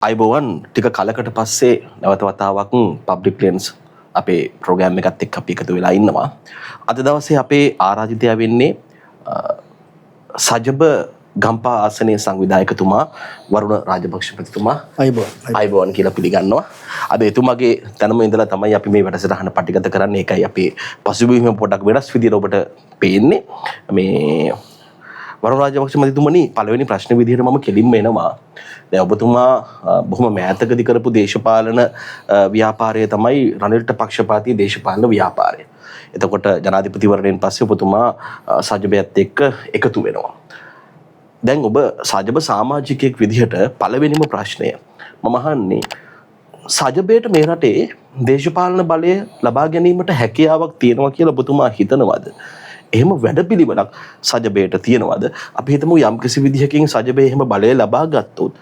අයිබෝවන් ටික කලකට පස්සේ නැවත වතාවක් පබ්ලික් ක්ලියරන්ස් අපේ ප්‍රෝග්‍රෑම් එකත් එක්ක අපි එකතු වෙලා ඉන්නවා. අද දවසේ අපේ ආරාධිතයා වෙන්නේ සජබ ගම්පා ආසනයේ සංවිධායකතුමා වරුණ රාජපක්ෂ ප්‍රතිතුමා. අයිබෝවන් කියලා පිළිගන්නවා. අද එතුමාගේ තැනම ඉඳලා තමයි අපි මේ වැඩසටහන පටිගත කරන්නේ. ඒකයි අපේ පසුබිම පොඩක් වෙනස් විදියට ඔබට පේන්නේ. මේ වරුණ රාජපක්ෂ මහතුමනි පළවෙනි ප්‍රශ්න විදිහට මම කෙලින්ම එනවා. දැන් ඔබතුමා බොහොම මෑතකදී කරපු දේශපාලන ව්‍යාපාරය තමයි රනිල්ට පක්ෂපාතී දේශපාලන ව්‍යාපාරය. එතකොට ජනාධිපතිවරණයෙන් පස්සේ ඔබතුමා සජබයත් එක්ක එකතු වෙනවා. දැන් ඔබ සජබ සමාජිකයෙක් විදිහට පළවෙනිම ප්‍රශ්නය මම අහන්නේ සජබයට මේ රටේ දේශපාලන බලය ලබා ගැනීමට හැකියාවක් තියෙනවා කියලා ඔබතුමා හිතනවද? එහෙම වැඩපිළිවෙලක් සජබයට තියෙනවද? අපි හිතමු යම් කිසි විදිහකින් සජබය එහෙම බලය ලබා ගත්තොත්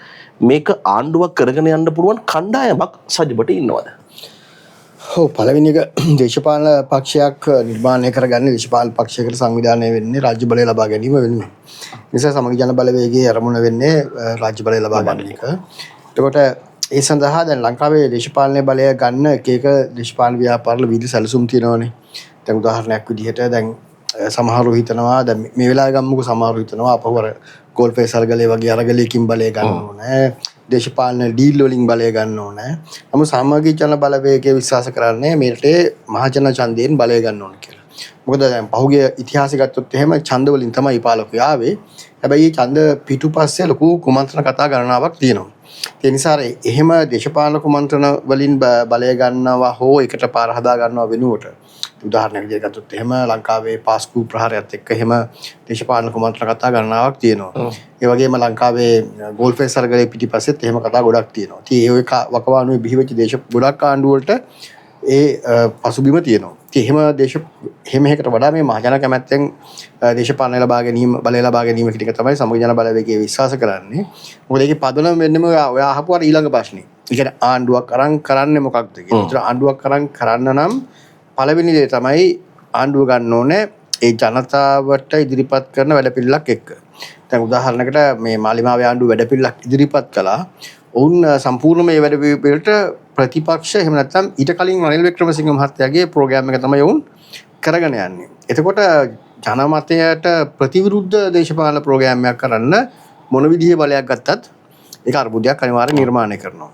මේක ආණ්ඩුවක් කරගෙන යන්න පුළුවන් කණ්ඩායමක් සජබට ඉන්නවද? ඔව්, පළවෙනි එක දේශපාලන පක්ෂයක් නිර්මාණය කරගන්න දේශපාලන පක්ෂයකට සංවිධානය වෙන්නේ රාජ්‍ය බලය ලබා ගැනීම වෙනුවෙන්. නිසා සමගි ජන බලවේගයේ ආරමුණ වෙන්නේ රාජ්‍ය බලය ලබා ගන්න එක. එතකොට ඒ සඳහා දැන් ලංකාවේ දේශපාලන බලය ගන්න එක දේශපාලන ව්‍යාපාරවල විවිධ සැලසුම් තියෙනවානේ. දැන් උදාහරණයක් විදිහට දැන් සමහරව හිතනවා දැන් මේ වෙලාවේ ගම්මුකෝ සමහරව හිතනවා අපව ගෝල් ෆේසල්ගලේ වගේ අරගලයකින් බලය ගන්න ඕනේ. දේශපාලන ඩීල් වලින් බලය ගන්න ඕනේ. නමුත් සමගි ජන බලවේගයේ විශ්වාස කරන්නේ මේ රටේ මහජන ඡන්දයෙන් බලය ගන්න ඕනේ කියලා. මොකද දැන් පහුගිය ඉතිහාසය ගත්තොත් එහෙම ඡන්ද වලින් තමයි පාලකයෝ ආවේ. හැබැයි මේ ඡන්ද පිටුපස්සේ ලොකු කුමන්ත්‍රණ කතා ගණනාවක් තියෙනවා. ඒ නිසා එහෙම දේශපාලන කුමන්ත්‍රණ වලින් බලය ගන්නවා හෝ එකට පාර හදා ගන්නවා වෙනුවට උදාහරණයක් විදිහට ගත්තොත් එහෙම ලංකාවේ පාස්කු ප්‍රහාරයත් එක්ක එහෙම දේශපාලන කුමන්ත්‍රණ කතා ගණනාවක් තියෙනවා. ඒ වගේම ලංකාවේ ගෝල් ෆේස් අරගලේ පිටිපස්සෙත් එහෙම කතා ගොඩක් තියෙනවා. ඉතින් ඒ වකවානුවේ බිහිවෙච්ච දේශ ගොඩක් ආණ්ඩු වලට ඒ පසුබිම තියෙනවා. ඉතින් එහෙම එකකට වඩා මේ මහජන කැමැත්තෙන් දේශපාලන ලබා ගැනීම බලය ලබා ගැනීම කියන එක තමයි සමගි ජන බලවේගයේ විශ්වාස කරන්නේ. මොකද ඒකේ පදනම වෙන්නම ඔය අහපු අර ඊළඟ ප්‍රශ්නේ. ඒ කියන්නේ ආණ්ඩුවක් අරන් කරන්නේ මොකක්ද කියන. ඒතර ආණ්ඩුවක් අරන් කරන්න නම් පළවෙනි දේ තමයි ආණ්ඩුව ගන්න ඕනේ ඒ ජනතාවට ඉදිරිපත් කරන වැඩපිළිවෙලක් එක්ක. දැන් උදාහරණයකට මේ මාලිමාවේ ආණ්ඩුව වැඩපිළිවෙලක් ඉදිරිපත් කළා. ඔවුන් සම්පූර්ණ මේ වැඩපිළිවෙලට ප්‍රතිපක්ෂ එහෙම නැත්නම් ඊට කලින් රනිල් වික්‍රමසිංහ මහත්තයාගේ ප්‍රෝග්‍රෑම් එක තමයි ඔවුන් කරගෙන යන්නේ. එතකොට ජනමතයට ප්‍රතිවිරුද්ධ දේශපාලන ප්‍රෝග්‍රෑම් එකක් කරන්න මොන විදිහේ බලයක් ගත්තත් ඒක අර්බුදයක් අනිවාර්යයෙන් නිර්මාණය කරනවා.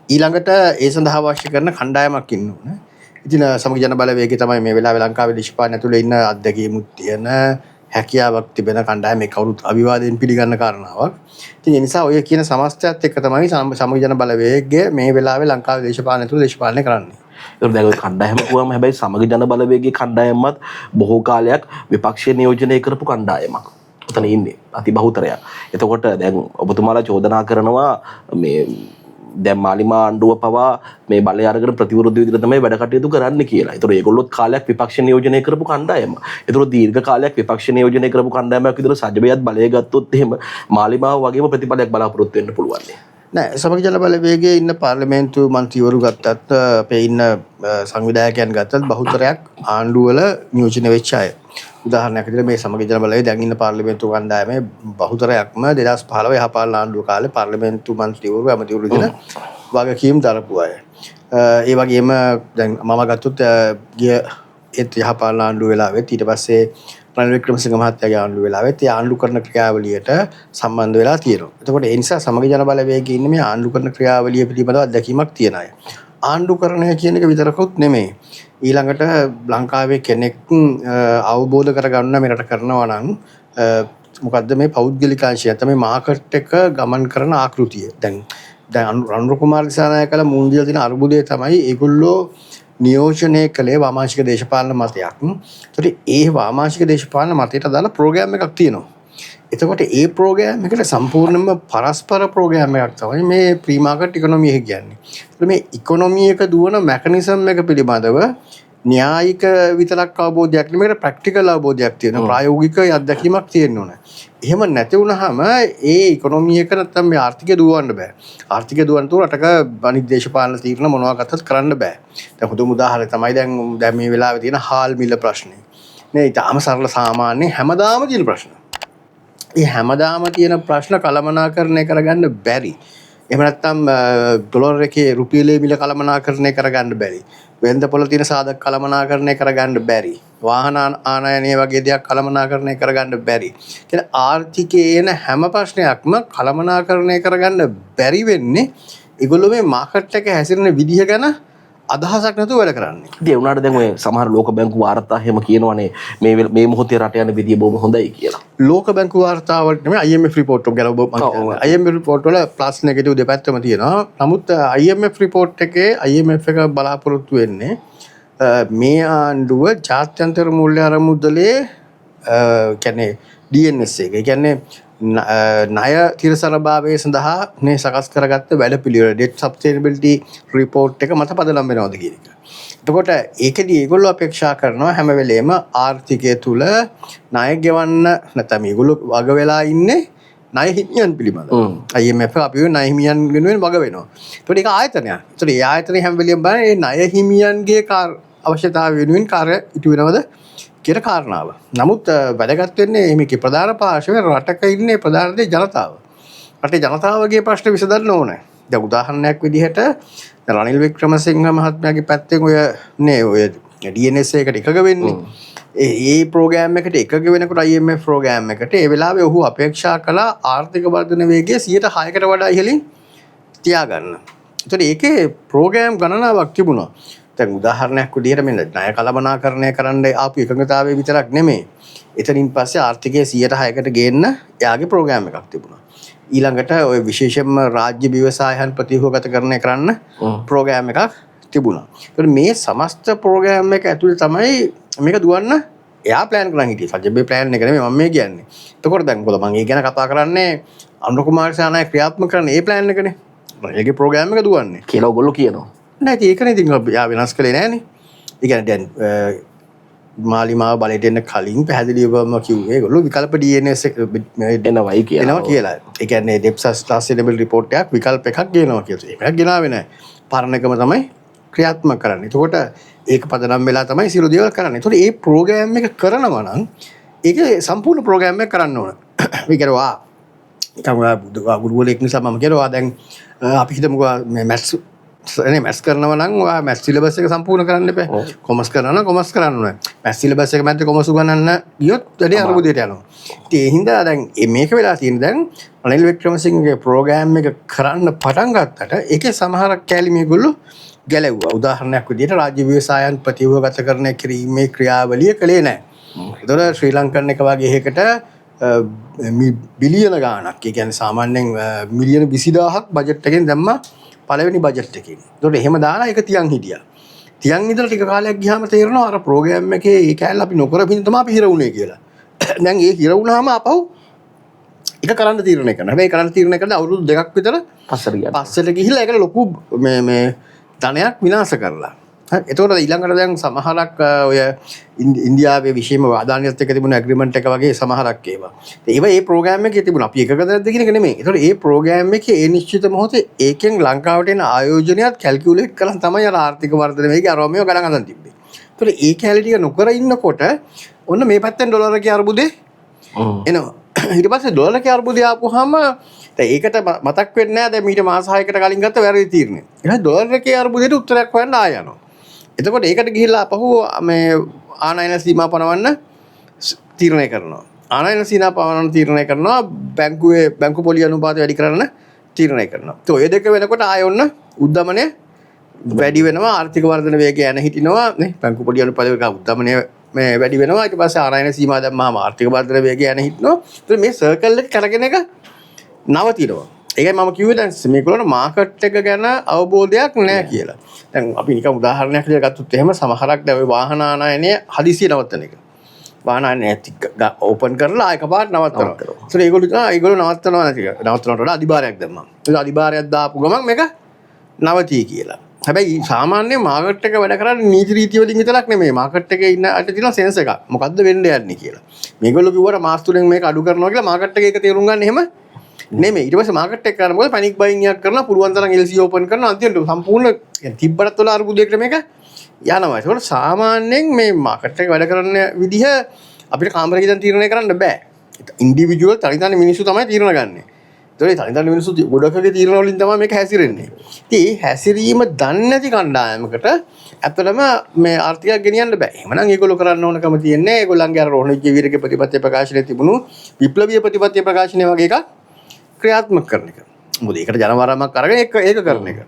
ඊළඟට ඒ සඳහා අවශ්‍ය කරන කණ්ඩායමක් ඉන්න ඕනේ. ඉතින් සමගි ජන බලවේගය තමයි මේ වෙලාවේ ලංකාවේ දේශපාලන ඇතුලේ ඉන්න අත්දැකීමුත් තියෙන හැකියාවක් තිබෙන කණ්ඩායම මේ කවුරුත් අවිවාදයෙන් පිළිගන්න කාරණාවක්. ඉතින් ඒ නිසා ඔය කියන සමස්තයත් එක්ක තමයි සමගි ජන බලවේගය මේ වෙලාවේ ලංකාවේ දේශපාලන ඇතුලේ දේශපාලනය කරන්නේ. ඒක දැන් කණ්ඩායම කිව්වම හැබැයි සමගි ජන බලවේගයේ කණ්ඩායමත් බොහෝ කාලයක් විපක්ෂය නියෝජනය කරපු කණ්ඩායමක්. උතන ඉන්නේ අති බහුතරයක්. එතකොට දැන් ඔබතුමාලා චෝදනා කරනවා මේ දැන් මාලිමා ආණ්ඩුව පවා මේ බලය අරගෙන ප්‍රතිවිරුද්ධ විදිහට තමයි වැඩ කටයුතු කරන්න කියලා. ඒතර ඒගොල්ලොත් කාලයක් විපක්ෂ නියෝජනය කරපු කණ්ඩායම. ඒතර දීර්ඝ කාලයක් විපක්ෂ නියෝජනය කරපු කණ්ඩායමක් විදිහට සජබයත් බලය ගත්තොත් එහෙම මාලිමාව වගේම ප්‍රතිඵලයක් බලාපොරොත්තු වෙන්න පුළුවන්. නෑ, සමගි ජන බලවේගයේ ඉන්න පාර්ලිමේන්තු මන්ත්‍රීවරු ගත්තත් අපේ ඉන්න සංවිධායකයන් ගත්තත් බහුතරයක් ආණ්ඩුවල නියෝජනය වෙච්ච අය. උදාහරණයක් විදිහට මේ සමගි ජන බලවේගයේ දැන් ඉන්න පාර්ලිමේන්තු කණ්ඩායමේ බහුතරයක්ම 2015 යහපාලන ආණ්ඩුව කාලේ පාර්ලිමේන්තු මන්ත්‍රීවරු ඇමතිවරු විදිහට වගකීම් දරපු අය. ඒ වගේම දැන් මම ගත්තොත් ගිය යහපාලන ආණ්ඩුව වෙලාවෙත් ඊට පස්සේ රනිල් වික්‍රමසිංහ මහත්තයාගේ ආණ්ඩුව වෙලාවෙත් ඒ ආණ්ඩු කරන ක්‍රියාවලියට සම්බන්ධ වෙලා තියෙනවා. එතකොට ඒ නිසා සමගි ජන බලවේගයේ ඉන්නේ මේ ආණ්ඩු කරන ක්‍රියාවලිය පිළිබඳව අත්දැකීමක් තියන අය. ආණ්ඩුකරණය කියන එක විතරකුත් නෙමෙයි. ඊළඟට ලංකාවේ කෙනෙක් අවබෝධ කරගන්න මෙරට කරනවා නම් මොකද්ද මේ පෞද්ගලික අංශය තමයි මාකට් එක ගමන් කරන ආකෘතිය. දැන් රණ්ඩු කුමාර දිසානායකලා මුල් දීලා තියෙන අර්බුදය තමයි ඒගොල්ලෝ නියෝජනය කළේ වාමාංශික දේශපාලන මතයක්. ඒතකොට ඒ වාමාංශික දේශපාලන මතයට අදාළ ප්‍රෝග්‍රෑම් එකක් තියෙනවා. එතකොට ඒ ප්‍රෝග්‍රෑම් එකට සම්පූර්ණයෙන්ම පරස්පර ප්‍රෝග්‍රෑම් එකක් තමයි මේ ප්‍රී මාකට් ඉකොනොමි එක කියන්නේ. ඒත් මේ ඉකොනොමි එක දුවන මෙකනිසම් එක පිළිබඳව න්‍යායික විතරක් අවබෝධයක් නෙමෙයි ප්‍රැක්ටිකල් අවබෝධයක් තියෙනවා. ප්‍රායෝගික අත්දැකීමක් තියෙන්න ඕන. එහෙම නැති වුනහම ඒ ඉකොනොමි එක නැත්තම් මේ ආර්ථිකය දුවවන්න බෑ. ආර්ථිකය දුවන්න තුර රටක අනිත් දේශපාලන තීරණ මොනවා ගත්තත් කරන්න බෑ. දැන් හොඳම උදාහරණය තමයි දැන් මේ වෙලාවේ තියෙන හාල් මිල ප්‍රශ්නේ. නේ ඊටාම සරල සාමාන්‍ය හැමදාම තියෙන ප්‍රශ්න. මේ හැමදාම තියෙන ප්‍රශ්න කළමනාකරණය කරගන්න බැරි. එහෙම නැත්නම් ඩොලර් එකේ රුපියලේ මිල කළමනාකරණය කරගන්න බැරි. වෙළඳ පොළ තියෙන සාධක කළමනාකරණය කරගන්න බැරි. වාහන ආනයනය වගේ දෙයක් කළමනාකරණය කරගන්න බැරි. කියන ආර්ථිකයේ එන හැම ප්‍රශ්නයක්ම කළමනාකරණය කරගන්න බැරි වෙන්නේ ඒගොල්ලෝ මේ මාකට් එක හැසිරෙන විදිහ ගැන අදහසක් නැතුව වැඩ කරන්නේ. ඒ වුණාට දැන් ඔය සමහර ලෝක බැංකු වාර්තා එහෙම කියනවනේ මේ මොහොතේ රට යන විදිය බොහොම හොඳයි කියලා. ලෝක බැංකු වාර්තාවලට නෙමෙයි IMF රිපෝට් එක ගැන IMF රිපෝට් වල ප්ලස් නෙගටිව් දෙපැත්තම තියෙනවා. නමුත් IMF රිපෝට් එකේ IMF එක බලාපොරොත්තු වෙන්නේ මේ ආණ්ඩුව ජාත්‍යන්තර මූල්‍ය අරමුදලේ කියන්නේ DNS එක. ඒ කියන්නේ ණය තිරසරභාවය සඳහා මේ සකස් කරගත්ත වැඩපිළිවෙල debt sustainability report එක මත පදනම් වෙනවද කියන එක. එතකොට ඒකදී ඒගොල්ලෝ අපේක්ෂා කරනවා හැම වෙලේම ආර්ථිකය තුල ණය ගෙවන්න නැත්නම් මේගොල්ලෝ වග වෙලා ඉන්නේ ණය හිමියන් පිළිබඳව. IMF අපි ණය හිමියන් වෙනුවෙන් වග වෙනවා. එතකොට ඒක ආයතනයක්. එතකොට ඒ ආයතනය හැම වෙලේම බලන්නේ ණය හිමියන්ගේ අවශ්‍යතාවය වෙනුවෙන් කාර්ය ඉටු වෙනවද කියන කාරණාව. නමුත් වැදගත් වෙන්නේ මේකේ ප්‍රධාන පාර්ශවයේ රටක ඉන්නේ ප්‍රධාන දේ ජනතාව. රටේ ජනතාවගේ ප්‍රශ්න විසඳන්න ඕනේ. දැන් උදාහරණයක් විදිහට රනිල් වික්‍රමසිංහ මහත්මයාගේ පැත්තෙන් ඔය DNS එකට එකග වෙන්නේ. ඒ ප්‍රෝග්‍රෑම් එකට එකග වෙනකොට IMF ප්‍රෝග්‍රෑම් එකට ඒ වෙලාවේ ඔහු අපේක්ෂා කළා ආර්ථික වර්ධන වේගය 106කට වඩා ඉහළින් තියාගන්න. ඒතකොට ඒකේ ප්‍රෝග්‍රෑම් ගණනාවක් තිබුණා. දැන් උදාහරණයක් විදිහට මෙන්න ණය කළමනාකරණය කරන්න ආපු එකඟතාවය විතරක් නෙමෙයි. එතනින් පස්සේ ආර්ථිකය 106කට ගේන්න එයාගේ ප්‍රෝග්‍රෑම් එකක් තිබුණා. ඊළඟට ඔය විශේෂයෙන්ම රාජ්‍ය ව්‍යවසායයන් ප්‍රතිහෝගතකරණය කරන්න ප්‍රෝග්‍රෑම් එකක් තිබුණා. ඒත් මේ සමස්ත ප්‍රෝග්‍රෑම් එක ඇතුළේ තමයි මේක දුවන්න එයා ප්ලෑන් කරන් හිටියේ. සජ්ජබේ ප්ලෑන් එක නෙමෙයි මම මේ කියන්නේ. එතකොට දැන් මොකද මම ඒ ගැන කතා කරන්නේ අනුර කුමාර සානායක ක්‍රියාත්මක කරන ඒ ප්ලෑන් එකනේ. ඒකේ ප්‍රෝග්‍රෑම් එක දුවන්නේ කියලා ඔයගොල්ලෝ කියනවා. නෑ ඒකනේ ඉතින් යා වෙනස් කළේ නෑනේ. ඒ කියන්නේ දැන් මාලිමාව බලයට එන්න කලින් පැහැදිලිවම කිව්වේ ඒගොල්ලෝ විකල්ප DNS එනවයි කියලා. ඒ කියන්නේ debt sustainability report එකක් විකල්ප එකක් ගේනවා කියලා. ඒකක් ගෙනාවේ නෑ. පරණකම තමයි ක්‍රියාත්මක කරන්නේ. එතකොට ඒක පදනම් වෙලා තමයි සියලු දේවල් කරන්නේ. එතකොට මේ ප්‍රෝග්‍රෑම් එක කරනවා නම් ඒකේ සම්පූර්ණ ප්‍රෝග්‍රෑම් එක කරන්න ඕන. මේ කියනවා ගුරුවරයෙක් නිසා මම කියනවා දැන් අපි හිතමුකෝ මේ මැත්ස් කරනවා නම් ඔයා මැත්ස් සිලබස් එක සම්පූර්ණ කරන්න එපා. කොමර්ස් කරනවා නම් කොමර්ස් කරන්න ඕනේ. මැත්ස් සිලබස් එක මැද්දේ කොමර්ස් උගන්වන්න ගියොත් වැඩි අරුබුදයට යනවා. ඉතින් ඒ හින්දා දැන් මේක වෙලා තියෙන දැන් රනිල් වික්‍රමසිංහගේ ප්‍රෝග්‍රෑම් එක කරන්න පටන් ගත්තට ඒකේ සමහර කැලි මේගොල්ලෝ ගැලෙව්වා. උදාහරණයක් විදිහට රාජ්‍ය ව්‍යවසායන් ප්‍රතිව්‍යුහගතකරණය කිරීමේ ක්‍රියාවලිය කළේ නැහැ. ඒතකොට ශ්‍රී ලංකන් එක වගේ එකකට බිලියන ගාණක් ඒ කියන්නේ සාමාන්‍යයෙන් මිලියන 20000ක් බජට් එකෙන් දැම්මා පළවෙනි බජට් එකේ. ඒතකොට එහෙම දාලා ඒක තියන් හිටියා. තියන් ඉඳලා ටික කාලයක් ගියාම තේරෙනවා අර ප්‍රෝග්‍රෑම් එකේ ඒ කැලේ අපි නොකර පින් තමයි අපි හිර වුණේ කියලා. දැන් ඒ හිර වුණාම අපහු ඒක කරන්න තීරණය කරනවා. හැබැයි කරන්න තීරණය කරලා අවුරුදු 2ක් විතර පස්සට ගිහිල්ලා ඒකට ලොකු මේ ධනයක් විනාශ කරලා. හරි. එතකොට ඊළඟට දැන් සමහරක් ඔය ඉන්දියාවේ විශේෂම වාදානියත් එක්ක තිබුණ ඇග්‍රීමන්ට් එක වගේ සමහරක් ඒවා. ඒවා ඒ ප්‍රෝග්‍රෑම් එකේ තිබුණා. අපි එකකද නැද්ද කියන එක නෙමෙයි. ඒතකොට ඒ ප්‍රෝග්‍රෑම් එකේ ඒ නිශ්චිත මොහොතේ ඒකෙන් ලංකාවට එන ආයෝජනයත් කැල්කියුලේට් කරලා තමයි අර ආර්ථික වර්ධන වේගය අරෝමියෝ ගණන් හදන් තිබ්බේ. ඒතකොට ඒ කැලේ ටික නොකර ඉන්නකොට ඔන්න මේ පැත්තෙන් ඩොලර් එකේ අර්බුදේ එනවා. ඊට පස්සේ ඩොලර් එකේ අර්බුදය ආපුවාම දැන් ඒකට මතක් වෙන්නේ නැහැ දැන් මීට මාස 6කට කලින් ගත්ත වැරදි තීරණය. ඊට ඩොලර් එකේ අර්බුදයට උත්තරයක් හොයන්න ආය යනවා. එතකොට ඒකට ගිහිල්ලා අපහු මේ ආනයන සීමා පනවන්න තීරණය කරනවා. ආනයන සීමා පනවන්න තීරණය කරනවා බැංකු පොලි අනුපාතය වැඩි කරන්න තීරණය කරනවා. ඒත් ඔය දෙක වෙනකොට ආය ඔන්න උද්දමනය වැඩි වෙනවා ආර්ථික වර්ධන වේගය යන හිටිනවා නේ බැංකු පොලි අනුපාතය උද්දමනය මේ වැඩි වෙනවා ඊට පස්සේ ආනයන සීමා දැම්මාම ආර්ථික වර්ධන වේගය යන හිටිනවා. ඒත් මේ සර්කල් එක කරගෙන එක නවතිනවා. ඒකයි මම කිව්වේ දැන් මේගොල්ලෝ මාකට් එක ගැන අවබෝධයක් නැහැ කියලා. දැන් අපි නිකන් උදාහරණයක් විදිහට ගත්තොත් එහෙම සමහරක් දැන් ওই වාහන ආනයනය හදිසිය නවත්තන එක. වාහන ආනයනය ඕපන් කරලා එකපාරට නවත්තනවා. ඒගොල්ලෝ නවත්තනවා නැති එක. නවත්තනට වඩා අධිභාරයක් දැම්මා. ඒක අධිභාරයක් දාපු ගමන් මේක නවතී කියලා. හැබැයි සාමාන්‍ය මාකට් එක වැඩ කරන්නේ නීති රීති වලින් විතරක් නෙමෙයි. මාකට් එකේ ඉන්න අට තියෙන සෙන්ස් එකක්. මොකද්ද වෙන්න යන්නේ කියලා. මේගොල්ලෝ කිව්වට මාස 3න් මේක අඩු කරනවා කියලා මාකට් එකේ ඒක තේරුම් ගන්න එහෙම නෙමෙයි. ඊට පස්සේ මාකට් එක කරනකොට පැනික් බයින් එකක් කරනවා පුළුවන් තරම් LC ඕපන් කරනවා අන්තිමට සම්පූර්ණ තිබ්බටත් වල අරුබුදයකට මේක යනවා. ඒකට සාමාන්‍යයෙන් මේ මාකට් එක වැඩ කරන විදිහ අපිට කාමරේ ඉඳන් තීරණය කරන්න බෑ. ඉන්ඩිවිජුවල් තනි තනි මිනිස්සු තමයි තීරණ ගන්නෙ. ඒතකොට තනි තනි මිනිස්සු ගොඩකගේ තීරණ වලින් තමයි මේක හැසිරෙන්නේ. ඉතින් හැසිරීම දන්නේ නැති කණ්ඩායමකට ඇත්තටම මේ ආර්ථිකයක් ගෙනියන්න බෑ. එහෙමනම් ඒගොල්ලෝ කරන්න ඕනකම තියෙන්නේ ඒගොල්ලන්ගේ අර රෝහණ ජීවිතගේ ප්‍රතිපත්ති ප්‍රකාශනයේ තිබුණු විප්ලවීය ප්‍රතිපත්ති ප්‍රකාශනය වගේ එකක් ක්‍රියාත්මක කරන එක. මොකද ඒකට ජනවරමක් අරගෙන ඒක කරන එක.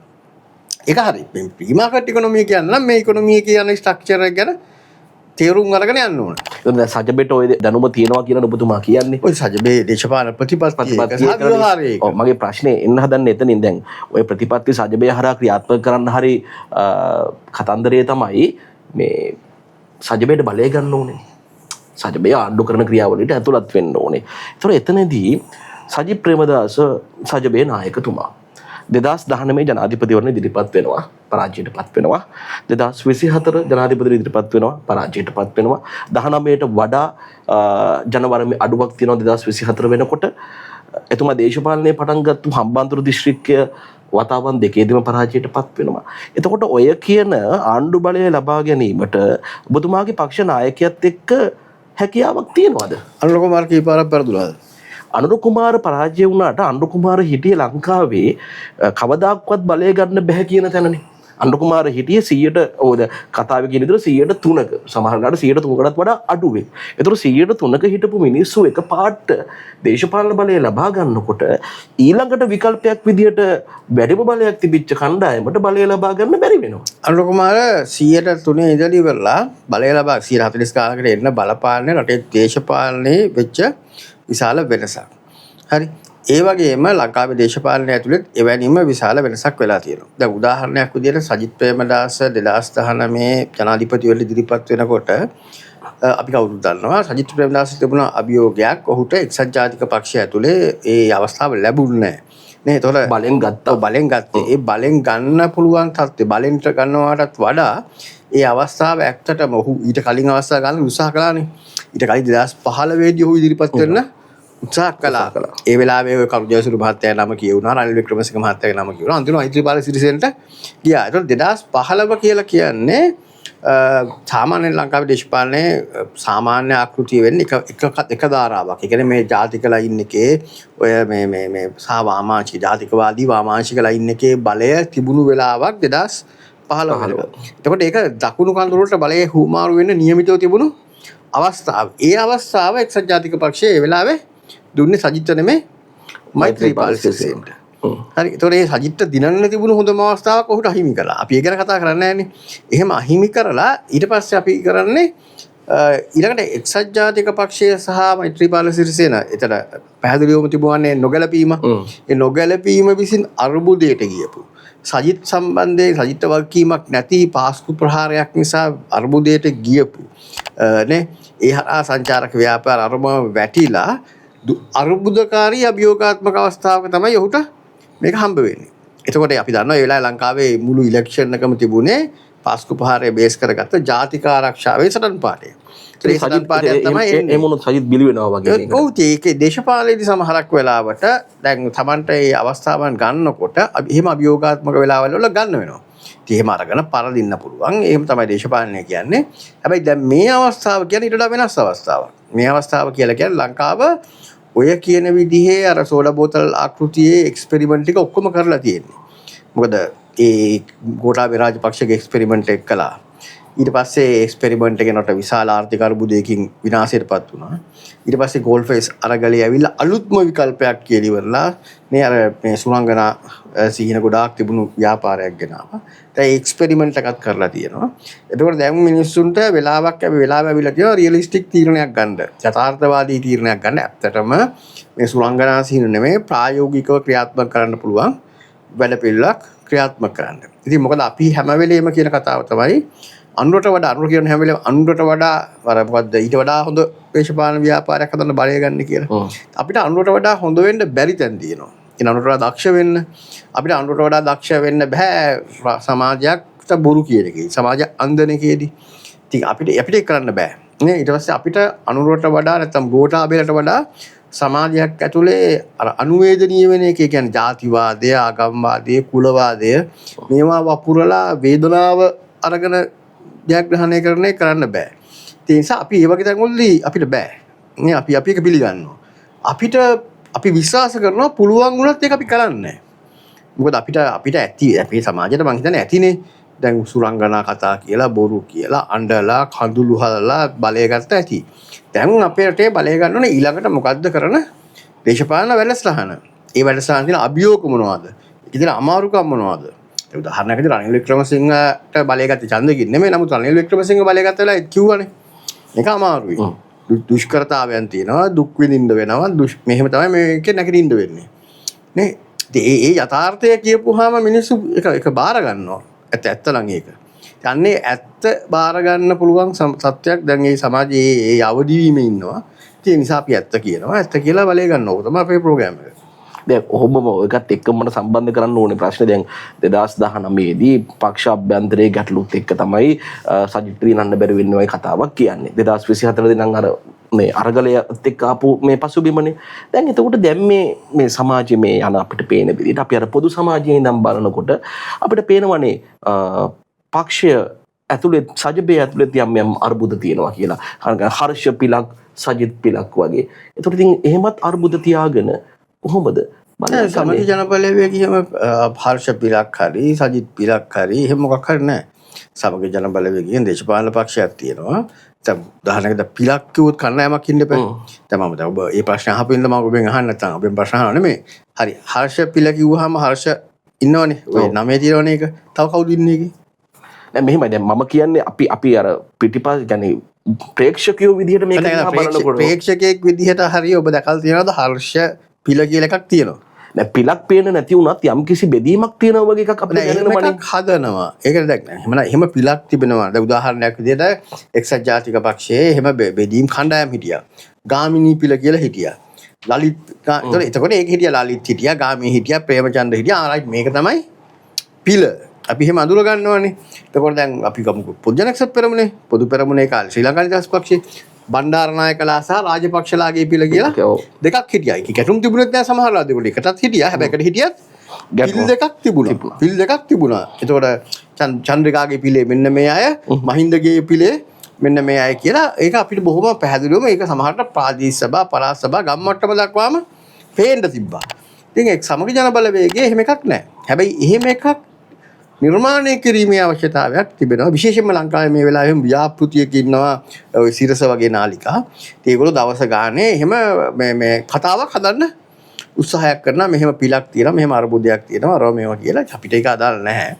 ඒක හරි. මේ ප්‍රී මාකට් ඉකොනොමිය කියන්නේ නම් මේ ඉකොනොමිය කියන ස්ට්‍රක්චර් එක ගැන තේරුම් අරගෙන යන්න ඕන. දැන් සජබෙට ඔය දැනුම තියෙනවා කියලා ඔබතුමා කියන්නේ. ඔය සජබේ දේශපාලන ප්‍රතිපත්ති ඔව් මගේ ප්‍රශ්නේ එන්න හදන්නේ එතනින්. දැන් ඔය ප්‍රතිපත්ති සජබේ හරහා ක්‍රියාත්මක කරන්න හරි කතන්දරය තමයි මේ සජබේට බලය ගන්න ඕනේ. සජබේ ආණ්ඩු කරන ක්‍රියාවලියට ඇතුළත් වෙන්න ඕනේ. ඒතර එතනදී සජිත් ප්‍රේමදාස සජබේ නායකතුමා 2019 ජනාධිපතිවරණ ඉදිරිපත් වෙනවා පරාජයටපත් වෙනවා 2024 ජනාධිපති ඉදිරිපත් වෙනවා පරාජයටපත් වෙනවා 19ට වඩා ජනවරමේ අඩුවක් තියෙනවා 2024 වෙනකොට එතුමා දේශපාලනයේ පටන් ගත්තු හම්බන්තොට දිස්ත්‍රික්කය වතාවන් දෙකේදීම පරාජයටපත් වෙනවා. එතකොට ඔය කියන ආණ්ඩු බලය ලබා ගැනීමට ඔබතුමාගේ පක්ෂ නායකයත් එක්ක හැකියාවක් තියෙනවද? අනුර කුමාර කීපාරක් පෙරදුනාද? අනුර කුමාර පරාජය වුණාට අනුර කුමාර හිටියේ ලංකාවේ කවදාක්වත් බලය ගන්න බැහැ කියන තැනනේ. අනුර කුමාර හිටියේ 100ට ඕද කතාවේ කියන විදිහට 103ක සමහරවිට 103කටත් වඩා අඩුවේ. ඒතර 103ක හිටපු මිනිස්සු එකපාරට දේශපාලන බලය ලබා ගන්නකොට ඊළඟට විකල්පයක් විදිහට වැඩිම බලයක් තිබිච්ච කණ්ඩායමට බලය ලබා ගන්න බැරි වෙනවා. අනුර කුමාර 103 ඉඳලා ඉවරලා බලය ලබා 140 කාලයකට එන්න බලපාන්නේ රටේ දේශපාලනයේ වෙච්ච විශාල වෙනසක්. හරි. ඒ වගේම ලංකාවේ දේශපාලනය ඇතුළේ එවැනිම විශාල වෙනසක් වෙලා තියෙනවා. දැන් උදාහරණයක් විදිහට සජිත් ප්‍රේමදාස 2019 ජනාධිපතිවරණ ඉදිරිපත් වෙනකොට අපි කවුරුත් දන්නවා සජිත් ප්‍රේමදාස තිබුණ අභියෝගයක් ඔහුට එක්සත් ජාතික පක්ෂය ඇතුලේ ඒ අවස්ථාව ලැබුණේ නැහැ. නේ ඒතකොට බලෙන් ගත්තේ. ඒ බලෙන් ගන්න පුළුවන් තත්ත්වය බලෙන්ට ගන්නවාටත් වඩා ඒ අවස්ථාව ඇත්තටම ඔහු ඊට කලින් අවස්ථාව ගන්න උත්සාහ කළානේ. ඊට කලින් 2015 දී ඔහු ඉදිරිපත් වෙන්න උත්සාහ කළා. ඒ වෙලාවේ ඔය කරු ජයසූරිය මහත්තයා නම කියුණා, රනිල් වික්‍රමසිංහ මහත්තයාගේ නම කියුණා. අන්තිමට මෛත්‍රීපාල සිරිසේනට ගියා. ඒතකොට 2015 කියලා කියන්නේ සාමාන්‍ය ලංකාවේ දේශපාලනයේ සාමාන්‍ය ආකෘතිය වෙන්නේ එක ධාරාවක්. ඒ කියන්නේ මේ ජාතික ලයින් එකේ ඔය මේ සාවාමාංශික ජාතිකවාදී වාමාංශික ලයින් එකේ බලය තිබුණු වෙලාවක් 2015. එතකොට ඒක දකුණු කඳුරට බලය හුමාරු වෙන්න නියමිතව තිබුණු අවස්ථාව. ඒ අවස්ථාව එක්සත් ජාතික පක්ෂයේ ඒ වෙලාවේ දුන්නේ සජිත් නෙමෙයි මෛත්‍රීපාල සිරිසේනට. හරි. ඒතකොට මේ සජිත්ට දිනන්න තිබුණු හොඳම අවස්ථාවක් ඔහුට අහිමි කළා. අපි ඒ ගැන කතා කරන්නේ නැහැනේ. එහෙම අහිමි කරලා ඊට පස්සේ අපි කරන්නේ ඊළඟට එක්සත් ජාතික පක්ෂය සහ මෛත්‍රීපාල සිරිසේන එතන පැහැදිලිවම තිබුණේ නොගැලපීම. ඒ නොගැලපීම විසින් අර්බුදයට ගියපු. සජිත් සම්බන්ධයෙන් සජිත් වගකීමක් නැති පාස්කු ප්‍රහාරයක් නිසා අර්බුදයට ගියපු. නේ ඒ හරහා සංචාරක ව්‍යාපාර අරම වැටිලා අර්බුදකාරී අභියෝගාත්මක අවස්ථාවක තමයි ඔහුට මේක හම්බ වෙන්නේ. එතකොට අපි දන්නවා ඒ වෙලාවේ ලංකාවේ මුළු ඉලෙක්ෂන් එකම තිබුණේ පාස්කු ප්‍රහාරය බේස් කරගත්ත ජාතික ආරක්ෂාවේ සටන් පාඨය. ඒ සටන් පාඨය තමයි එන්නේ. ඒ මොනොත් සජිත් බිලි වෙනවා වගේ නේද? ඔව් ඒකේ දේශපාලනයේදී සමහරක් වෙලාවට දැන් Tamanට මේ අවස්ථාවන් ගන්නකොට එහෙම අභියෝගාත්මක වෙලාවල් වල ගන්න වෙනවා. ඉතින් එහෙම අරගෙන පරදින්න පුළුවන්. එහෙම තමයි දේශපාලනය කියන්නේ. හැබැයි දැන් මේ අවස්ථාව කියන්නේ ඊට වඩා වෙනස් අවස්ථාවක්. මේ අවස්ථාව කියලා කියන්නේ ලංකාව ඔය කියන විදිහේ අර සෝඩා බෝතල් ආකෘතියේ එක්ස්පෙරිමන්ට් එක ඔක්කොම කරලා තියෙන්නේ. මොකද ඒ ගෝඨාභය රාජපක්ෂගේ එක්ස්පෙරිමන්ට් එක කළා. ඊට පස්සේ එක්ස්පෙරිමන්ට් එකේනට විශාල ආර්ථික අර්බුදයකින් විනාශයටපත් වුණා. ඊට පස්සේ ගෝල්ෆේස් අරගලේ ඇවිල්ලා අලුත්ම විකල්පයක් කියලා ඉවරලා මේ අර මේ සුරංගනා සිහින ගොඩාක් තිබුණු ව්‍යාපාරයක් ගෙනාවා. දැන් එක්ස්පෙරිමන්ට් එකක් කරලා තියෙනවා. එතකොට දැන් මිනිස්සුන්ට වෙලාවක් ඇවිල්ලා තියෙනවා රියලිස්ටික් තීරණයක් ගන්න. යථාර්ථවාදී තීරණයක් ගන්න. ඇත්තටම මේ සුරංගනා සිහින නෙමෙයි ප්‍රායෝගිකව ක්‍රියාත්මක කරන්න පුළුවන් වැඩපිළිවෙලක් ක්‍රියාත්මක කරන්න. ඉතින් මොකද අපි හැම වෙලේම කියන කතාව තමයි අනුරට වඩා අනුර කියන හැම වෙලේම අනුරට වඩා අර මොකද්ද ඊට වඩා හොඳ දේශපාලන ව්‍යාපාරයක් හදන්න බලය ගන්න කියලා. අපිට අනුරට වඩා හොඳ වෙන්න බැරි තැන් තියෙනවා. ඉතින් අනුරට වඩා දක්ෂ වෙන්න අපිට අනුරට වඩා දක්ෂ වෙන්න බෑ සමාජයකට බොරු කියන එකේ. සමාජ අන්දන එකේදී. ඉතින් අපිට කරන්න බෑ. නේ ඊට පස්සේ අපිට අනුරට වඩා නැත්නම් ගෝඨාභයට වඩා සමාජයක් ඇතුලේ අර අනුවේදනීය වෙන එක කියන්නේ ජාතිවාදය, ආගම්වාදය, කුලවාදය මේවා වපුරලා වේදනාව අරගෙන ජයග්‍රහණය කරන්න බෑ. ඒ නිසා අපි මේ වගේ තැන්වලදී අපිට බෑ. නේ අපි ඒක පිළිගන්නවා. අපිට අපි විශ්වාස කරනවා පුළුවන් වුණත් ඒක අපි කරන්නේ නැහැ. මොකද අපිට ඇති අපේ සමාජයට මං හිතන්නේ ඇතිනේ. දැන් සුරංගනා කතා කියලා බොරු කියලා අඬලා කඳුළු හලලා බලය ගත්ත ඇති. දැන් අපේ රටේ බලය ගන්න ඕනේ ඊළඟට මොකද්ද කරන දේශපාලන වැඩසටහන. ඒ වැඩසටහන තියෙන අභියෝග මොනවද? ඒකේ තියෙන අමාරුකම් මොනවද? ඒ උදාහරණයක් විදිහට රනිල් වික්‍රමසිංහට බලය ගත්තේ ඡන්දකින් නෙමෙයි. නමුත් රනිල් වික්‍රමසිංහ බලය ගත්ත වෙලාව කිව්වනේ. ඒක අමාරුයි. දුෂ්කරතාවයන් තියෙනවා, දුක් විඳින්න වෙනවා. මෙහෙම තමයි මේකේ නැගිටින්න වෙන්නේ. නේ? ඒ යථාර්ථය කියපුවාම මිනිස්සු එක බාර ගන්නවා. ඇත්ත නම් ඒක. යන්නේ ඇත්ත බාර ගන්න පුළුවන් සත්‍යයක් දැන් මේ සමාජයේ ඒ අවදි වීමේ ඉන්නවා. ඒ නිසා අපි ඇත්ත කියනවා. ඇත්ත කියලා බලය ගන්න ඕක තමයි අපේ ප්‍රෝග්‍රෑම් එක. දැන් ඔහොමම ඔයකත් එක්කම මට සම්බන්ධ කරන්න ඕනේ ප්‍රශ්නේ. දැන් 2019 දී පක්ෂ අභ්‍යන්තරයේ ගැටලුත් එක්ක තමයි සජිත් රිනන්න බැරි වෙන්නේ ඔය කතාවක් කියන්නේ. 2024 දී නම් අර මේ අරගලයත් එක්ක ආපු මේ පසුබිමනේ. දැන් එතකොට දැන් මේ සමාජයේ මේ යන අපිට පේන විදිහට අපි අර පොදු සමාජයේ ඉඳන් බලනකොට අපිට පේනවනේ පක්ෂය ඇතුළේ සජිබේ ඇතුළේ යම් අර්බුද තියෙනවා කියලා. හර්ෂ පිලක් සජිත් පිලක් වගේ. එතකොට ඉතින් එහෙමත් අර්බුද තියාගෙන කොහොමද සමගි ජනබලවේගය කියම හර්ෂ පිලක් හරි සජිත් පිලක් හරි එහෙම මොකක් හරි නැහැ. සමගි ජනබලවේගයෙන් දේශපාලන පක්ෂයක් තියෙනවා. දැන් උදාහරණයකට පිලක් කිව්වොත් කන්නෑමක් ඉන්න බෑ. දැන් මම දැන් ඔබ මේ ප්‍රශ්න අහපින්ද මම ඔබෙන් අහන්න නැත්නම් ඔබෙන් ප්‍රශ්න අහනවා නෙමෙයි. හරි හර්ෂ පිල කිව්වහම හර්ෂ ඉන්නවනේ. ඔය නමේ තියෙනවනේ ඒක. තව කවුද ඉන්නේ ඒකේ? දැන් මෙහෙමයි දැන් මම කියන්නේ අපි අර පිටිපස්ස කියන්නේ ප්‍රේක්ෂකයෝ විදිහට මේක දිහා බලනකොට ප්‍රේක්ෂකයෙක් විදිහට හරි ඔබ දැකලා තියෙනවද හර්ෂ පිල කියලා එකක් තියෙනවා. දැන් පිලක් පේන නැති වුණත් යම් කිසි බෙදීමක් තියෙනවා වගේ එකක් අපිට දැනෙනවා. එකක් හදනවා. ඒකට දැන් එහෙම පිලක් තිබෙනවා. දැන් උදාහරණයක් විදිහට එක්සත් ජාතික පක්ෂයේ එහෙම බෙදීම් කණ්ඩායම් හිටියා. ගාමිණී පිල කියලා හිටියා. ලලිත් එතකොට ඒක හිටියා ලලිත් හිටියා ගාමිණී හිටියා ප්‍රේමචන්ද්‍ර හිටියා. ආ රයිට් මේක තමයි පිල. අපි එහෙම අඳුර ගන්නවානේ. එතකොට දැන් අපි ගමුකෝ පොදු ජනක්ෂත් පෙරමුණේ පොදු පෙරමුණේ කාලේ ශ්‍රී ලංකා නිදහස් පක්ෂයේ බණ්ඩාරනායකලා සහ රාජපක්ෂලාගේ පිළ කියලා දෙකක් හිටියා. ඒක ගැටුම් තිබුණෙත් නෑ සමහර වෙලාවට. ඒකට එකටත් හිටියා. හැබැයි එකට හිටියත් පිල් දෙකක් තිබුණා. පිල් දෙකක් තිබුණා. එතකොට චන්ද්‍රිකාගේ පිළේ මෙන්න මේ අය, මහින්දගේ පිළේ මෙන්න මේ අය කියලා ඒක අපිට බොහොම පැහැදිලිවම ඒක සමහරට ප්‍රාදේශීය සභා, පළාත් සභා, ගම් මට්ටම දක්වාම පේන්න තිබ්බා. ඉතින් ඒක සමගි ජන බලවේගයේ එහෙම එකක් නෑ. හැබැයි එහෙම එකක් නිර්මාණය කිරීමේ අවශ්‍යතාවයක් තිබෙනවා. විශේෂයෙන්ම ලංකාවේ මේ වෙලාවේ ව්‍යාපෘතියක ඉන්නවා ඔය සිරස වගේ නාලිකා. ඉතින් ඒගොල්ලෝ දවස ගානේ එහෙම මේ කතාවක් හදන්න උත්සාහයක් කරනවා. මෙහෙම පිලක් තියෙනවා, මෙහෙම අර්බුදයක් තියෙනවා, අරව මේවා කියලා. අපිට ඒක අදාළ නැහැ.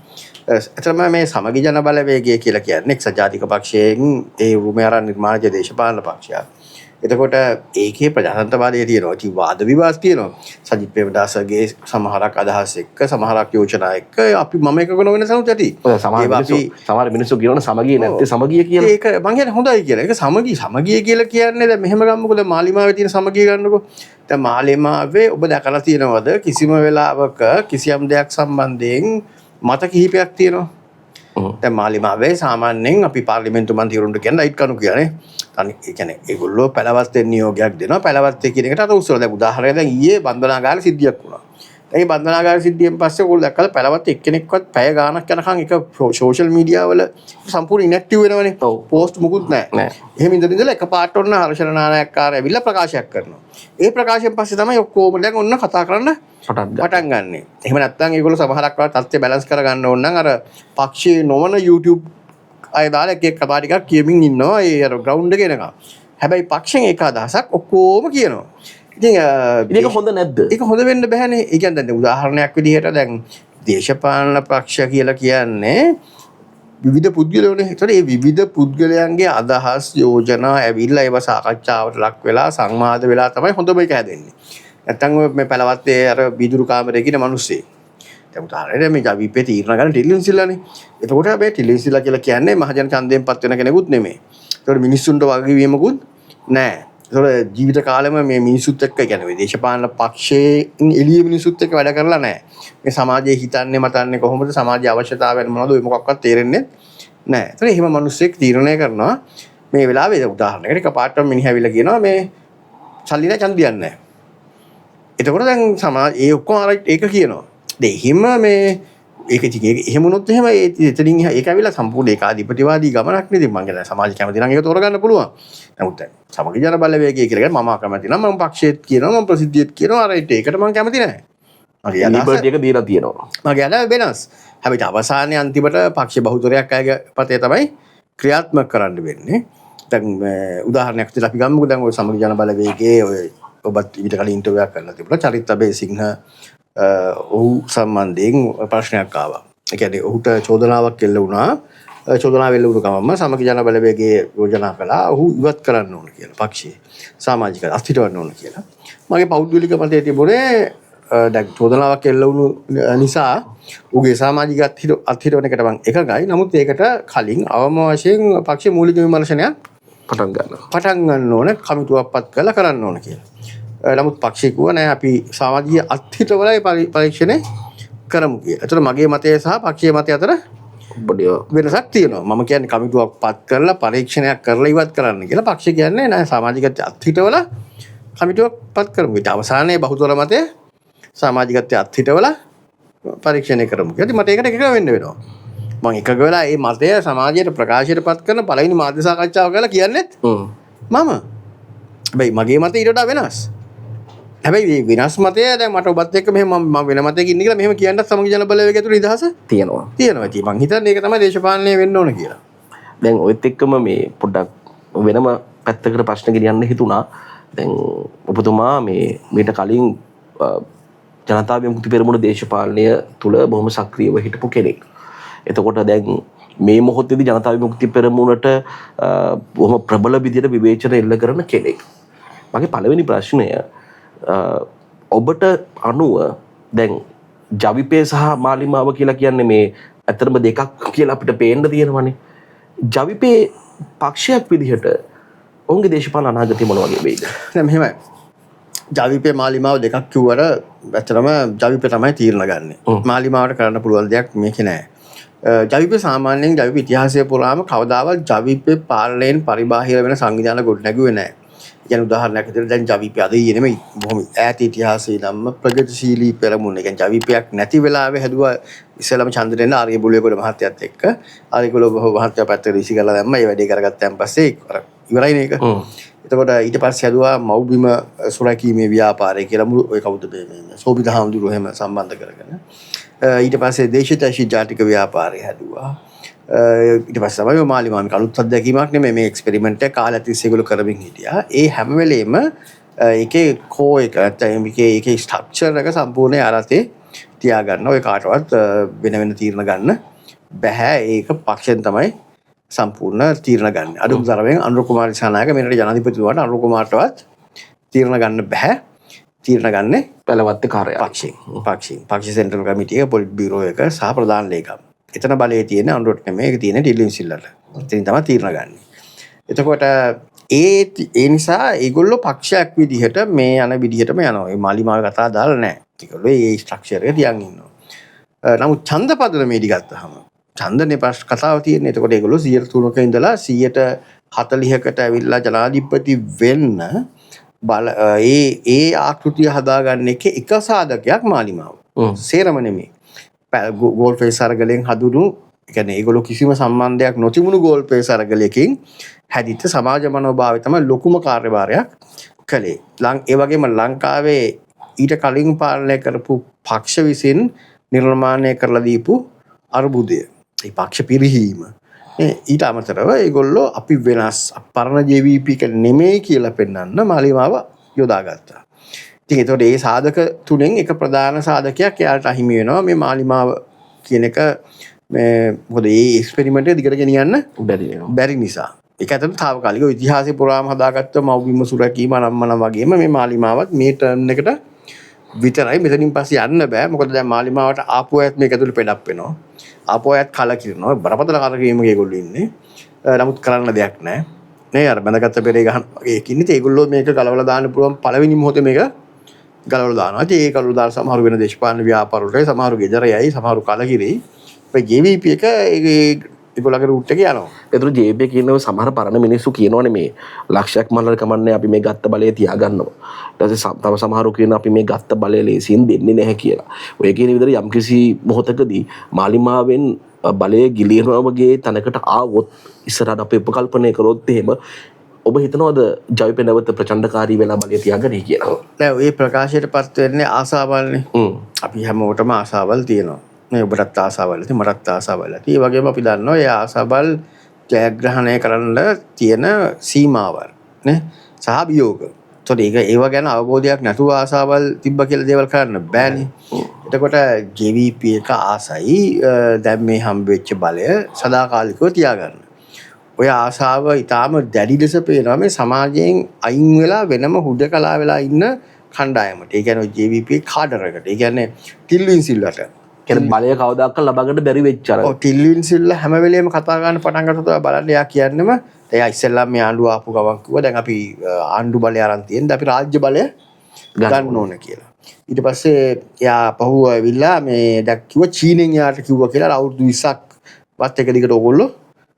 එතරම් මේ සමගි ජන බලවේගය කියලා කියන්නේ එක්සත් ජාතික පක්ෂයෙන් ඒ උරුමය අරන් නිර්මාණජ දේශපාලන පක්ෂයක්. එතකොට ඒකේ ප්‍රජාතන්ත්‍රවාදයේ තියෙනවා. ඉතින් වාද විවාද තියෙනවා. සජිත් ප්‍රේමදාසගේ සමහරක් අදහස් එක්ක සමහරක් යෝජනා එක්ක අපි මම එක ගොන වෙනසක් ඇති. සමහර මිනිස්සු කියනවා සමගිය නැත්තේ සමගිය කියලා. ඒක මං කියන්නේ හොඳයි කියලා. ඒක සමගිය කියලා කියන්නේ දැන් මෙහෙම ගන්නකො දැන් මාලිමාවේ තියෙන සමගිය ගන්නකො. දැන් මාලිමාවේ ඔබ දැකලා තියෙනවද කිසිම වෙලාවක කිසියම් දෙයක් සම්බන්ධයෙන් මත කිහිපයක් තියෙනවා. දැන් මාලිමාවේ සාමාන්‍යයෙන් අපි පාර්ලිමේන්තු මන්ත්‍රීවරුන්ට කියන ලයිට් කණු කියන්නේ ඒ කියන්නේ ඒගොල්ලෝ පැලවස්තේ නියෝගයක් දෙනවා. පැලවස්තේ කියන එකට අර උස්සලා දැන් උදාහරණයක් දැන් ඊයේ බන්ධනාගාර සිද්ධියක් වුණා. ඒ බන්ධනාගාර සිද්ධියෙන් පස්සේ ඕගොල්ලෝ දැක්කලා පැලවත් එක්කෙනෙක්වත් පැය ගාණක් යනකම් එක සෝෂල් මීඩියා වල සම්පූර්ණ ඉන්ඇක්ටිව් වෙනවනේ. පෝස්ට් මුකුත් නැහැ. එහෙම ඉඳලා එකපාරට ඔන්න හර්ෂණ නානායක්කාර ඇවිල්ලා ප්‍රකාශයක් කරනවා. ඒ ප්‍රකාශයෙන් පස්සේ තමයි ඔක්කොම දැන් ඔන්න කතා කරන්න පටන් ගන්නෙ. එහෙම නැත්නම් ඒගොල්ලෝ සමහරක් වෙලාවට තත්ත්වය බැලන්ස් කරගන්න ඕන නම් අර පක්ෂයේ නොවන YouTube අය දාලා එක කතා ටිකක් කියමින් ඉන්නවා ඒ අර ග්‍රවුන්ඩ් එකේ එනකම්. හැබැයි පක්ෂෙන් එක අදහසක් ඔක්කොම කියනවා. ඉතින් ඒක හොඳ නැද්ද? ඒක හොඳ වෙන්න බෑනේ. ඒ කියන්නේ දැන් උදාහරණයක් විදිහට දැන් දේශපාලන පක්ෂ කියලා කියන්නේ විවිධ පුද්ගලයෝනේ. ඒතකොට මේ විවිධ පුද්ගලයන්ගේ අදහස් යෝජනා ඇවිල්ලා ඒව සාකච්ඡාවට ලක් වෙලා සංවාද වෙලා තමයි හොඳම එක හැදෙන්නේ. නැත්තම් මේ පළවත්තේ අර බිදුරු කාමරේ කියන මිනිස්සේ. දැන් උදාහරණයක් මේ ජවිපේ තීරණ ගන්න ටිලියන් සිල්ලානේ. එතකොට මේ ටිලියන් සිල්ලා කියලා කියන්නේ මහජන ඡන්දයෙන් පත් වෙන කෙනෙකුත් නෙමෙයි. ඒතකොට මිනිස්සුන්ට වගකීමකුත් නැහැ. ඒතකොට ජීවිත කාලෙම මේ මිනිසුත් එක්ක කියන්නේ දේශපාලන පක්ෂයෙන් එළිය මිනිසුත් එක්ක වැඩ කරලා නැහැ. මේ සමාජයේ හිතන්නේ මතන්නේ කොහොමද සමාජයේ අවශ්‍යතාවයන් මොනවද ඔය මොකක්වත් තේරෙන්නේ නැහැ. ඒතකොට එහෙම මිනිස්සෙක් තීරණය කරනවා මේ වෙලාවේ උදාහරණයකට එකපාරටම මිනිහාවිලා කියනවා මේ සල්ලි නැහැ ඡන්දියක් නැහැ. එතකොට දැන් සමාජ ඒ ඔක්කොම ඒක කියනවා. දෙහිම මේ ඒක එහෙම වුණොත් එහෙම එතනින් ඒක ඇවිල්ලා සම්පූර්ණ ඒකාධිපතිවාදී ගමනක් නේ. මම කියන්නේ සමාජ කැමති නම් ඒක තෝරගන්න පුළුවන්. නමුත් සමගි ජන බලවේගය කියලා මම කැමති නම් මම පක්ෂයේත් කියනවා මම ප්‍රසිද්ධියත් කියනවා රයිට් ඒකට මම කැමති නැහැ. මගේ ලිබර්ටි එක දීලා තියෙනවා. මගේ අදහස වෙනස්. හැබැයි අවසානයේ අන්තිමට පක්ෂ බහුතරයක් අයගේ පතේ තමයි ක්‍රියාත්මක කරන්න වෙන්නේ. දැන් උදාහරණයක් විදිහට අපි ගමුකෝ දැන් ඔය සමගි ජන බලවේගයේ ඔය ඔබත් ඊට කලින් ඉන්ටර්විව් එකක් කරලා තිබුණා චරිත බේසිංහ ඔහු සම්බන්ධයෙන් ප්‍රශ්නයක් ආවා. ඒ කියන්නේ ඔහුට චෝදනාවක් එල්ල වුණා. චෝදනාව එල්ල වුණු ගමන්ම සමගි ජන බලවේගයේ යෝජනා කළා ඔහු ඉවත් කරන්න ඕන කියලා පක්ෂයේ සමාජික අස්තිරවන්න ඕන කියලා. මගේ පෞද්ගලික මතය තිබුණේ දැන් චෝදනාවක් එල්ල වුණු නිසා උගේ සමාජික අත්හිටවන එකට මම එකගයි. නමුත් ඒකට කලින් අවම වශයෙන් පක්ෂ මූලික විමර්ශනයක් පටන් ගන්න ඕන කමිටුවක් පත් කරලා කරන්න ඕන කියලා. නමුත් පක්ෂේ කිව්වා නෑ අපි සමාජීය අත්හිටවලයි පරීක්ෂණය කරමු කියලා. ඒතර මගේ මතය සහ පක්ෂයේ මතය අතර වෙනසක් තියෙනවා. මම කියන්නේ කමිටුවක් පත් කරලා පරීක්ෂණයක් කරලා ඉවත් කරන්න කියලා. පක්ෂය කියන්නේ නෑ සමාජික අත්හිටවල කමිටුවක් පත් කරමු. ඊට අවසානයේ බහුතර මතය සමාජිකත්වයේ අත්හිටවල පරීක්ෂණය කරමු කියලා. මට ඒකට එකග වෙන්න වෙනවා. මම එකග වෙලා මේ මතය සමාජයට ප්‍රකාශයට පත් කරන පළවෙනි මාධ්‍ය සාකච්ඡාව කියලා කියන්නේත් මම. හැබැයි මගේ මතය ඊට වඩා වෙනස්. හැබැයි වෙනස් මතය දැන් මට ඔබත් එක්ක මෙහෙම මම වෙන මතයක ඉන්නේ කියලා මෙහෙම කියන්නත් සමගි ජන බලවේගය ඇතුළේ නිදහස තියෙනවා. ඉතින් මං හිතන්නේ ඒක තමයි දේශපාලනය වෙන්න ඕන කියලා. දැන් ඔයත් එක්කම මේ පොඩ්ඩක් වෙනම පැත්තකට ප්‍රශ්න ගෙනියන්න හිතුණා. දැන් ඔබතුමා මීට කලින් ජනතා විමුක්ති පෙරමුණ දේශපාලනය තුළ බොහොම සක්‍රියව හිටපු කෙනෙක්. එතකොට දැන් මේ මොහොතේදී ජනතා විමුක්ති පෙරමුණට බොහොම ප්‍රබල විදිහට විවේචන එල්ල කරන කෙනෙක්. මගේ පළවෙනි ප්‍රශ්නය ඔබට අනුව දැන් ජවිපේ සහ මාලිමාව කියලා කියන්නේ මේ ඇත්තටම දෙකක් කියලා අපිට පේන්න තියෙනවනේ. ජවිපේ පක්ෂයක් විදිහට ඔවුන්ගේ දේශපාලන අනාගතය මොන වගේ වෙයිද? දැන් මෙහෙමයි. ජවිපේ මාලිමාව දෙකක් කිව්වට ඇත්තටම ජවිපේ තමයි තීරණ ගන්නෙ. මාලිමාවට කරන්න පුළුවන් දෙයක් මේකේ නෑ. ජවිපේ සාමාන්‍යයෙන් ජවිපේ ඉතිහාසය පුරාම කවදාවත් ජවිපේ පාලනයෙන් පරිබාහිර වෙන සංවිධාන ගොඩ නැගුවේ නෑ. කියන උදාහරණයක් විදිහට දැන් ජවිපේ අද ඊයේ නෙමෙයි බොහොම ඈත ඉතිහාසයේ නම් ප්‍රගතිශීලී පෙරමුණ. ඒ කියන්නේ ජවිපයක් නැති වෙලාවේ හැදුවා ඉස්සෙල්ලාම චන්ද්‍රෙන් ආර්ය බුලේගොඩ මහත්තයත් එක්ක ආර්යගොඩ මහත්තයා පැත්තට රිසි කරලා දැම්මා. ඒ වැඩේ කරගත්තාන් පස්සේ ඉවරයිනේ ඒක. එතකොට ඊට පස්සේ හැදුවා මව්බිම සුරැකීමේ ව්‍යාපාරය කියලා මුළු ඔය කවුද මේ සෝබිත හාමුදුරුවෝ එහෙම සම්බන්ධ කරගෙන ඊට පස්සේ දේශිතශී ජාතික ව්‍යාපාරය හැදුවා. ඊට පස්සේ තමයි මාලිමාමික අලුත් අත්දැකීමක් නෙමෙයි මේ එක්ස්පෙරිමන්ට් එක කාලයක් තිස්සේ ඒගොල්ලෝ කරමින් හිටියා. ඒ හැම වෙලේම ඒකේ කෝ එක නැත්නම් ඒකේ ස්ට්‍රක්චර් එක සම්පූර්ණ ආරතේ තියාගන්න ඔය කාටවත් වෙන වෙන තීරණ ගන්න බෑ. ඒක පක්ෂෙන් තමයි සම්පූර්ණ තීරණ ගන්න. අඩුම තරමෙන් අනුර කුමාර දිසානායක මෙරට ජනාධිපතිතුමාට අනුර කුමාරටවත් තීරණ ගන්න බෑ. තීරණ ගන්නේ පළවත්ත කාර්යාලය පක්ෂයෙන්. පක්ෂ සෙන්ට්‍රල් කමිටිය පොලිට් බියුරෝ එක සහ ප්‍රධාන ලේකම්. එතන බලයේ තියෙන අනුරට නෙමෙයි ඒක තියෙන ටිලින් සිල්ලට. එතනින් තමයි තීරණ ගන්න. එතකොට ඒ නිසා ඒගොල්ලෝ පක්ෂයක් විදිහට මේ යන විදිහටම යනවා. මේ මාලිමාව කතා දාලා නැහැ. ඒගොල්ලෝ ඒ ස්ට්‍රක්චර් එක තියන් ඉන්නවා. නමුත් ඡන්ද පදනමේදී ගත්තාම ඡන්දනේ ප්‍රශ්න කතාව තියෙන්නේ. එතකොට ඒගොල්ලෝ 103ක ඉඳලා 140කට ඇවිල්ලා ජනාධිපති වෙන්න ඒ ආකෘතිය හදාගන්න එක සාධකයක් මාලිමාව. සේරම නෙමෙයි. ගෝල් ෆේස් අරගලෙන් හදුණු ඒ කියන්නේ ඒගොල්ලෝ කිසිම සම්බන්ධයක් නොතිබුණු ගෝල් ෆේස් අරගලයකින් හැදිච්ච සමාජ මනෝභාවය තමයි ලොකුම කාර්යභාරයක් කළේ. ඒ වගේම ලංකාවේ ඊට කලින් පාලනය කරපු පක්ෂ විසින් නිර්මාණය කරලා දීපු අර්බුදය. ඒ පක්ෂ පිරිහීම. ඊට අමතරව ඒගොල්ලෝ අපි වෙනස් පරණ JVP එක නෙමෙයි කියලා පෙන්වන්න මාලිමාව යොදාගත්තා. ඉතින් ඒතකොට මේ සාධක තුනෙන් එක ප්‍රධාන සාධකයක් එයාට අහිමි වෙනවා මේ මාලිමාව කියන එක මේ මොකද මේ එක්ස්පෙරිමන්ට් එක දිගට ගෙනියන්න බැරි නිසා. ඒක ඇත්තටම తాවකාලිකව ඉතිහාසය පුරාම හදාගත්ත මව්බිම සුරැකීම අනම්මනම් වගේම මේ මාලිමාවත් මේ ටර්න් එකට විතරයි මෙතනින් පස්සේ යන්න බෑ. මොකද දැන් මාලිමාවට ආපු අයත් මේක ඇතුළේ පෙඩක් වෙනවා. ආපු අයත් කලකිරෙනවා. බරපතල කලකිරීමක ඒගොල්ලෝ ඉන්නේ. නමුත් කරන්න දෙයක් නැහැ. නේ අර බඳගත්ත පෙරේ ගහන වගේ ඉන්නේ. ඒගොල්ලෝ මේක ගලවලා දාන්න පුළුවන් පළවෙනි මොහොතේ මේක ගලවලා දානවා. ඉතින් ඒක ගලවලා දාන සමහරු වෙන දේශපාලන ව්‍යාපාර වලට සමහරු ගෙදර යයි සමහරු කලකිරෙයි. JVP එක ඒගොල්ලගේ රූට් එකේ යනවා. ඒතර ජේබේ කියනව සමහර පරණ මිනිස්සු කියනවනේ මේ ලක්ෂයක් මල්ලර කමන්නේ අපි මේ ගත්ත බලය තියාගන්නවා. ඊට පස්සේ තව සමහරු කියන අපි මේ ගත්ත බලය ලේසියෙන් දෙන්නේ නැහැ කියලා. ඔය කියන විදිහට යම්කිසි මොහොතකදී මාලිමාවෙන් බලය ගිලිනවා වගේ තැනකට ආවොත් ඉස්සරහට අපි උපකල්පනය කරොත් එහෙම ඔබ හිතනවද ජවිපේ නැවත ප්‍රචණ්ඩකාරී වෙලා බලය තියාගන්නේ කියලා? දැන් ওই ප්‍රකාශයටපත් වෙන්නේ ආසාවල්නේ. අපි හැමෝටම ආසාවල් තියෙනවා. මේ ඔබටත් ආසාවල් ඇති මටත් ආසාවල් ඇති. ඒ වගේම අපි දන්නවා ඒ ආසාවල් ජයග්‍රහණය කරන්න තියෙන සීමාවල් නේ සහ අභියෝග. ඒතකොට ඒව ගැන අවබෝධයක් නැතුව ආසාවල් තිබ්බ කියලා දේවල් කරන්න බෑනේ. එතකොට JVP එක ආසයි දැන් මේ හම්බ වෙච්ච බලය සදාකාලිකව තියාගන්න. ඔය ආසාව ඊටාම දැඩි ලෙස පේනවා මේ සමාජයෙන් අයින් වෙලා වෙනම හුදකලා වෙලා ඉන්න කණ්ඩායමට. ඒ කියන්නේ JVP කාඩරයකට. ඒ කියන්නේ ටිල්වින් සිල්වට. කියන්නේ බලය කවදාක ලබා ගන්න බැරි වෙච්ච අර. ඔව් ටිල්වින් සිල්ලා හැම වෙලේම කතා ගන්න පටන් ගත්තොත් බලන්න එයා කියන්නේම එයා ඉස්සෙල්ලාම මේ ආණ්ඩුව ආපු ගමන් කිව්වා දැන් අපි ආණ්ඩු බලය අරන් තියෙනවා. අපි රාජ්‍ය බලය ගන්න ඕන කියලා. ඊට පස්සේ එයා පහුව ඇවිල්ලා මේ දැන් කිව්වා චීනෙන් යාට කිව්වා කියලා අවුරුදු 20ක් වත් එක දිගට ඕගොල්ලෝ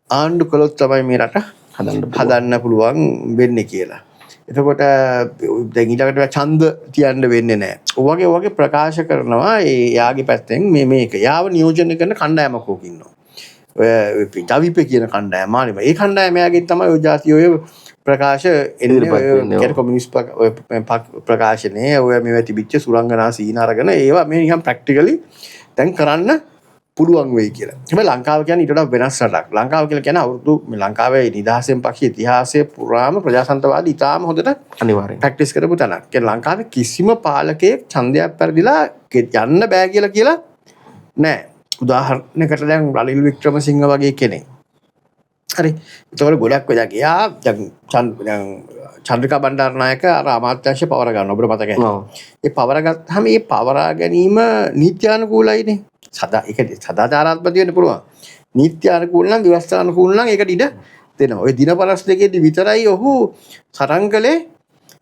ආණ්ඩු කළොත් තමයි මේ රට හදන්න පුළුවන් වෙන්නේ කියලා. එතකොට දැන් ඊළඟට ඡන්ද තියන්න වෙන්නේ නැහැ. ඔයගේ ප්‍රකාශ කරනවා ඒ යාගේ පැත්තෙන් මේක යාව නියෝජනය කරන කණ්ඩායමක් ඕක ඉන්නවා. ඔය ජවිපේ කියන කණ්ඩායම මානෙම. ඒ කණ්ඩායම යාගේ තමයි ඔය ජාතිය ඔය ප්‍රකාශ එන්නේ ඔය කොමියුනිස්ට් ප්‍රකාශනයේ ඔය මේවා තිබිච්ච සුරංගනා සීන අරගෙන ඒවා මේ නිකන් ප්‍රැක්ටිකලි දැන් කරන්න පුළුවන් වෙයි කියලා. හැබැයි ලංකාව කියන්නේ ඊට වඩා වෙනස් රටක්. ලංකාව කියලා කියන්නේ අවුරුදු මේ ලංකාවේ නිදහසෙන් පස්සේ ඉතිහාසයේ පුරාම ප්‍රජාතන්ත්‍රවාදී ඉතාම හොඳට අනිවාර්යෙන් ප්‍රැක්ටිස් කරපු තැනක්. කියන්නේ ලංකාවේ කිසිම පාලකයෙක් ඡන්දයක් පෙරදිලා යන්න බෑ කියලා නෑ. උදාහරණයකට දැන් රනිල් වික්‍රමසිංහ වගේ කෙනෙක්. හරි. ඒතකොට ගොඩක් වෙලා ගියා. දැන් චන්ද්‍රිකා බණ්ඩාරනායක අර අමාත්‍යාංශය පවර ගන්න ඔබට මතකයි. ඒ පවර ගත්තාම මේ පවරා ගැනීම නීත්‍යානුකූලයිනේ. සදාචාරාත්මක වෙන්න පුළුවන්. නීත්‍යානුකූල නම් ව්‍යවස්ථානුකූල නම් ඒකට ඉඩ දෙනවා. ඔය දිනපරස් දෙකේදී විතරයි ඔහු සරංගලේ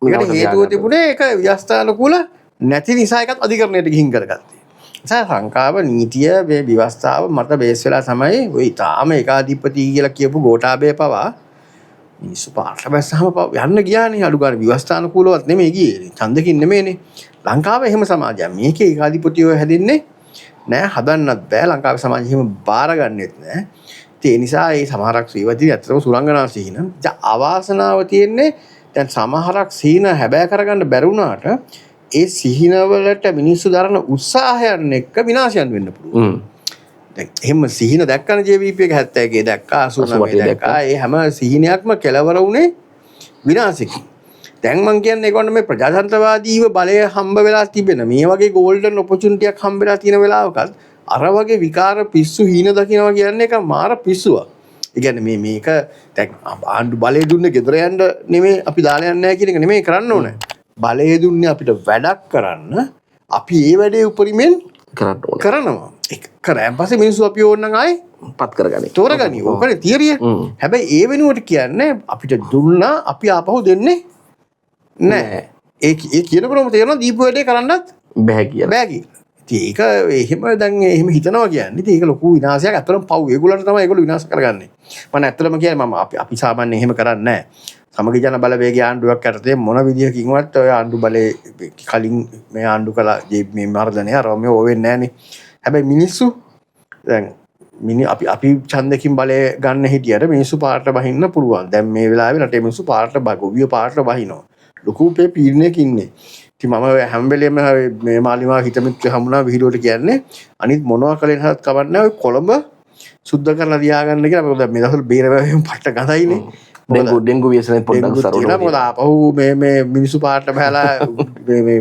ඒකට හේතුව තිබුණේ ඒක ව්‍යවස්ථානුකූල නැති නිසා එකත් අධිකරණයට ගිහින් කරගත්තේ. ලංකාව නීතිය මේ ව්‍යවස්ථාව මත බේස් වෙලා තමයි ඔය තාම ඒකාධිපති කියලා කියපු ගෝඨාභය පවා මිනිස්සු පාට බැස්සම යන්න ගියානේ අඩු ගන්න ව්‍යවස්ථානුකූලවත් නෙමෙයි ගියේ ඡන්දකින් නෙමෙයිනේ ලංකාව එහෙම සමාජයක් මේකේ ඒකාධිපතියෝ හැදෙන්නේ නෑ හදන්නත් බෑ ලංකාවේ සමාජය එහෙම බාරගන්නෙත් නෑ ඒ නිසා මේ සමහරක් ශ්‍රීවදී ඇත්තටම සුරංගනා සීන දැන් අවාසනාව තියෙන්නේ දැන් සමහරක් සීන හැබෑ කරගන්න බැරි වුණාට ඒ සිහිනවලට මිනිස්සු දරන උත්සාහයන් එක්ක විනාශයන් වෙන්න පුළුවන්. දැන් එහෙම සිහින දැක්කන JVP එක 71 දැක්කා 89 දැක්කා. ඒ හැම සිහිනයක්ම කෙලවර වුණේ විනාශකින්. දැන් මම කියන්නේ ඒකට මේ ප්‍රජාතන්ත්‍රවාදීව බලය හම්බ වෙලා තිබෙන මේ වගේ ගෝල්ඩන් ඔපචුනිටි එකක් හම්බ වෙලා තියෙන වෙලාවකත් අර වගේ විකාර පිස්සු හීන දකින්නවා කියන්නේ එක මාර පිස්සුවක්. ඒ කියන්නේ මේක දැන් ආණ්ඩු බලය දුන්නේ ගෙදර යන්න නෙමෙයි අපි දාලා යන්නේ නැහැ කියන එක නෙමෙයි කරන්න ඕනේ. බලය දුන්නේ අපිට වැඩක් කරන්න අපි ඒ වැඩේ උපරිමෙන් කරනවා. ඒක කරාන් පස්සේ මිනිස්සු අපි ඕනනම් ආයේ පත් කරගනි. තෝරගනි. ඕකනේ තියරිය. හැබැයි ඒ වෙනුවට කියන්නේ අපිට දුන්නා අපි ආපහු දෙන්නේ නැහැ. ඒ කියනකොටම තේරෙනවා දීපු වැඩේ කරන්නත් බෑ කියලා. ඒක එහෙම දැන් එහෙම හිතනවා කියන්නේ. ඉතින් ඒක ලොකු විනාශයක්. අතරම පව් ඒගොල්ලන්ට තමයි ඒගොල්ලෝ විනාශ කරගන්නේ. මම ඇත්තටම කියන්නේ මම අපි සාමාන්‍යයෙන් එහෙම කරන්නේ නැහැ. සමගි ජන බලවේගයේ ආණ්ඩුවක් යටතේ මොන විදියකින්වත් ඔය ආණ්ඩු බලේ කලින් මේ ආණ්ඩු කළා මේ මර්ධනය අර මේ ඕවෙන්නේ නැහනේ. හැබැයි මිනිස්සු දැන් අපි ඡන්දකින් බලය ගන්න හිටියට මිනිස්සු පාරට බහින්න පුළුවන්. දැන් මේ වෙලාවේ රටේ මිනිස්සු පාරට ගොවිය පාරට බහිනවා. ලොකු පීඩනයක ඉන්නේ. ඉතින් මම හැම වෙලේම මේ මාලිමාව හිතමිත්‍ර හමුණා විහිළුවට කියන්නේ අනිත් මොනවා කලෙන් හත් කවන්නේ ඔය කොළඹ සුද්ධ කරලා තියාගන්න කියලා. මොකද මේ දවස්වල බේරවැවෙන් පට්ට ගඳයිනේ. ඩෙංගු ව්‍යසනයෙන් පොඩ්ඩක් සරලව මොකද ආපහු මේ මිනිස්සු පාරට බහලා මේ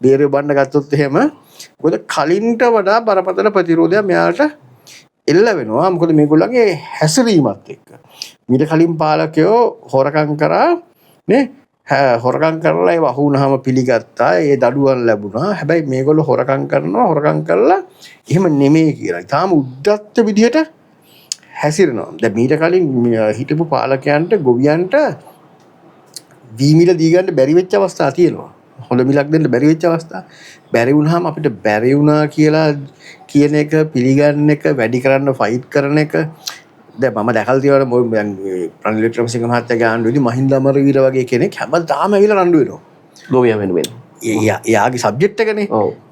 බේරෙ බණ්ඩ ගත්තොත් එහෙම මොකද කලින්ට වඩා බරපතල ප්‍රතිරෝධයක් මෙයාට එල්ල වෙනවා. මොකද මේගොල්ලන්ගේ හැසිරීමත් එක්ක මීට කලින් පාලකයෝ හොරකම් කරා නේ හොරකම් කරලා ඒ වහුනහම පිළිගත්තා. ඒ දඩුවම් ලැබුණා. හැබැයි මේගොල්ලෝ හොරකම් කරලා එහෙම නෙමෙයි කියලා. ඊටාම උද්දච්ච විදිහට හැසිරෙනවා. දැන් මීට කලින් හිටපු පාලකයන්ට ගොවියන්ට වීමිල දී ගන්න බැරි වෙච්ච අවස්ථා තියෙනවා. හොඳ මිලක් දෙන්න බැරි වෙච්ච අවස්ථා. බැරි වුණාම අපිට බැරි වුණා කියලා කියන එක පිළිගන්න එක වැඩි කරන්න ෆයිට් කරන එක දැන් මම දැකලා තියෙනවා රනිල් වික්‍රමසිංහ මහත්තයාගේ ආණ්ඩුවේදී මහින්ද අමරවීර වගේ කෙනෙක් හැමදාම ඇවිල්ලා රණ්ඩු වෙනවා. ගෝවියා වෙනුවෙන්. එයාගේ සබ්ජෙක්ට් එකනේ.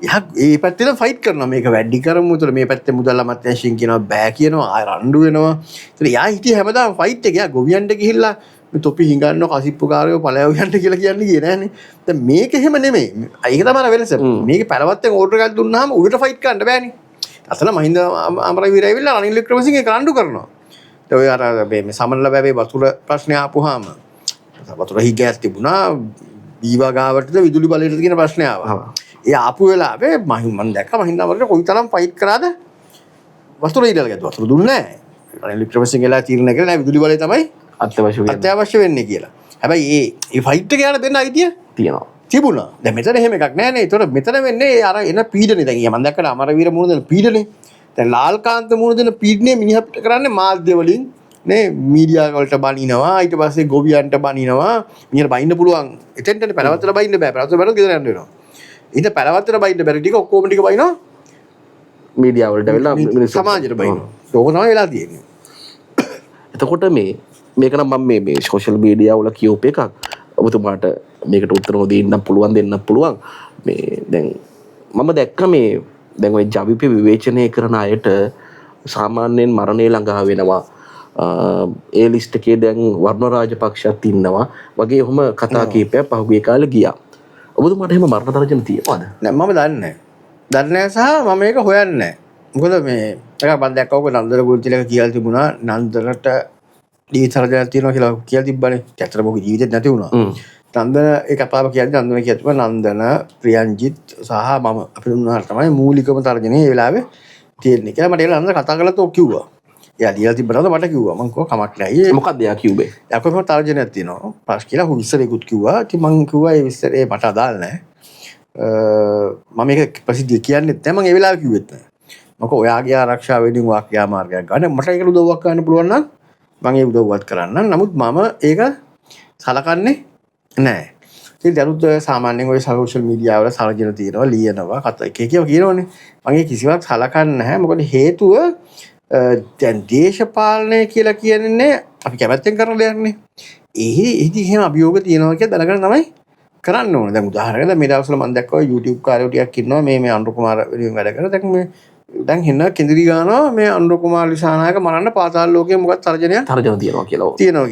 එයා ඒ පැත්තෙන් ෆයිට් කරනවා මේක වැඩි කරමු. ඒතර මේ පැත්තේ මුදල් අමාත්‍යාංශයෙන් කියනවා බෑ කියනවා. ආය රණ්ඩු වෙනවා. ඒතර එයා හිටියේ හැමදාම ෆයිට් එක. එයා ගොවියන්ට ගිහිල්ලා මේ තොපි හිඟන්නෝ කසිප්පුකාරයෝ පළයව යන්න කියලා කියන්නේ ගියේ නෑනේ. දැන් මේක එහෙම නෙමෙයි. ඒක තමයි වෙනස. මේක පැලවත්තෙන් ඕඩර් එකක් දුන්නාම උඩට ෆයිට් කරන්න බෑනේ. අතන මහින්ද අමරවීර ඇවිල්ලා රනිල් වික්‍රමසිංහ රණ්ඩු කරනවා. ඒ ඔය අර මේ සමනල බැවේ වතුර ප්‍රශ්නේ ආපුවාම වතුර හිගෑස් තිබුණා දීවා ගාවටද විදුලි බලයටද කියන ප්‍රශ්නේ ආවා. ඒ ආපු වෙලාවේ මම දැක්කා මහින්ද අමරවීර කොයිතරම් ෆයිට් කරාද වතුර ඉදලා ගැද්ද වතුර දුන්නේ නැහැ. රනිල් වික්‍රමසිංහලා තීරණය කළා නෑ විදුලි බලය තමයි අත්‍යවශ්‍ය වෙන්නේ කියලා. හැබැයි ඒ ෆයිට් එක යන දෙන්න අයිතිය තියෙනවා. තිබුණා. දැන් මෙතන එහෙම එකක් නෑ නේ. ඒතකොට මෙතන වෙන්නේ අර එන පීඩනේ. දැන් මම දැක්කලා අමරවීර මුණ දෙන පීඩනේ. දැන් ලාල්කාන්ත මුණ දෙන පීඩනේ මිනිහා පිට කරන්නේ මාධ්‍ය වලින් නේ මීඩියා වලට බනිනවා. ඊට පස්සේ ගොවියන්ට බනිනවා. මිනිහට බයින්න පුළුවන්. එතෙන්ටනේ පැලවත්තට බයින්න බෑ. පැලවත්තට බැලුවොත් ගෙදර යන්න වෙනවා. ඊට පැලවත්තට බයින්න බැරි ටික ඔක්කොම ටික බයිනවා. මීඩියා වලට වෙලා මිනිස්සු සමාජයට බයිනවා. ඒක තමයි වෙලා තියෙන්නේ. එතකොට මේක නම් මම මේ සෝෂල් මීඩියා වල කියූප එකක්. ඔබතුමාට මේකට උත්තර නොදෙන්න පුළුවන් මේ දැන් මම දැක්ක මේ දැන් ওই ජවිපේ විවේචනය කරන අයට සාමාන්‍යයෙන් මරණය ළඟා වෙනවා. ඒ ලිස්ට් එකේ දැන් වර්ණ රාජපක්ෂත් ඉන්නවා වගේ ඔහොම කතා කීපයක් පහුගිය කාලේ ගියා. ඔබතුමාට එහෙම මරණ තරජන තියෙනවද? නෑ මම දන්නේ නැහැ සහ මම මේක හොයන්නේ නැහැ. මොකද මේ එකක් මම දැක්කා ඔක නන්දන ගුරුතිලක කියලා තිබුණා නන්දනට ජීවිතය තියෙනවා කියලා තිබ්බනේ. ඇත්තටම ඔක ජීවිතේ නැති වුණා. නන්දන ඒ කතාව කියන්නේ නන්දන කියතුම නන්දන ප්‍රියන්ජිත් සහ මම අපි දුන්නාට තමයි මූලිකම තර්ජනය ඒ වෙලාවේ තියෙන්නේ කියලා මට ඒලා නන්දන කතා කරලා තෝ කිව්වා. එයා දීලා තිබ්බනද මට කිව්වා. මං කිව්වා කමක් නැහැ. මොකක්ද එයා කිව්වේ? එයා කොහොමද තර්ජනයක් තියෙනවා. පාස් කියලා හු විස්තරයකුත් කිව්වා. ඉතින් මං කිව්වා ඒ විස්තරේ මට අදාළ නැහැ. මම මේක ප්‍රසිද්ධිය කියන්නෙත් නැහැ. මං ඒ වෙලාවේ කිව්වෙත් නැහැ. මොකද ඔයාගේ ආරක්ෂාව වෙනුවෙන් වාක්‍යා මාර්ගයක් ගන්න මට ඒකට උදව්වක් ගන්න පුළුවන් නම් මම ඒ උදව්වත් කරන්න. නමුත් මම ඒක සලකන්නේ නැහැ. ඉතින් දරුත් සාමාන්‍යයෙන් ඔය සෝෂල් මීඩියා වල සරජන තියෙනවා ලියනවා කතා එක එක කියනවනේ. මම ඒ කිසිවක් සලකන්නේ නැහැ. මොකද හේතුව දැන් දේශපාලනය කියලා කියන්නේ අපි කැමැත්තෙන් කරන දෙයක් නේ. ඉතින් එහෙම අභියෝග තියෙනවා කියලා දැනගෙන තමයි කරන්න ඕනේ. දැන් උදාහරණයක් මේ දවස්වල මම දැක්කා YouTube කාර්යෝ ටිකක් ඉන්නවා මේ අනුර කුමාර වෙනුවෙන් වැඩ කරලා දැන් හෙන්න කෙඳිරි ගානවා මේ අනුර කුමාර ලිසානායක මරන්න පාතාල ලෝකයේ මොකක්ද තර්ජනය තියෙනවා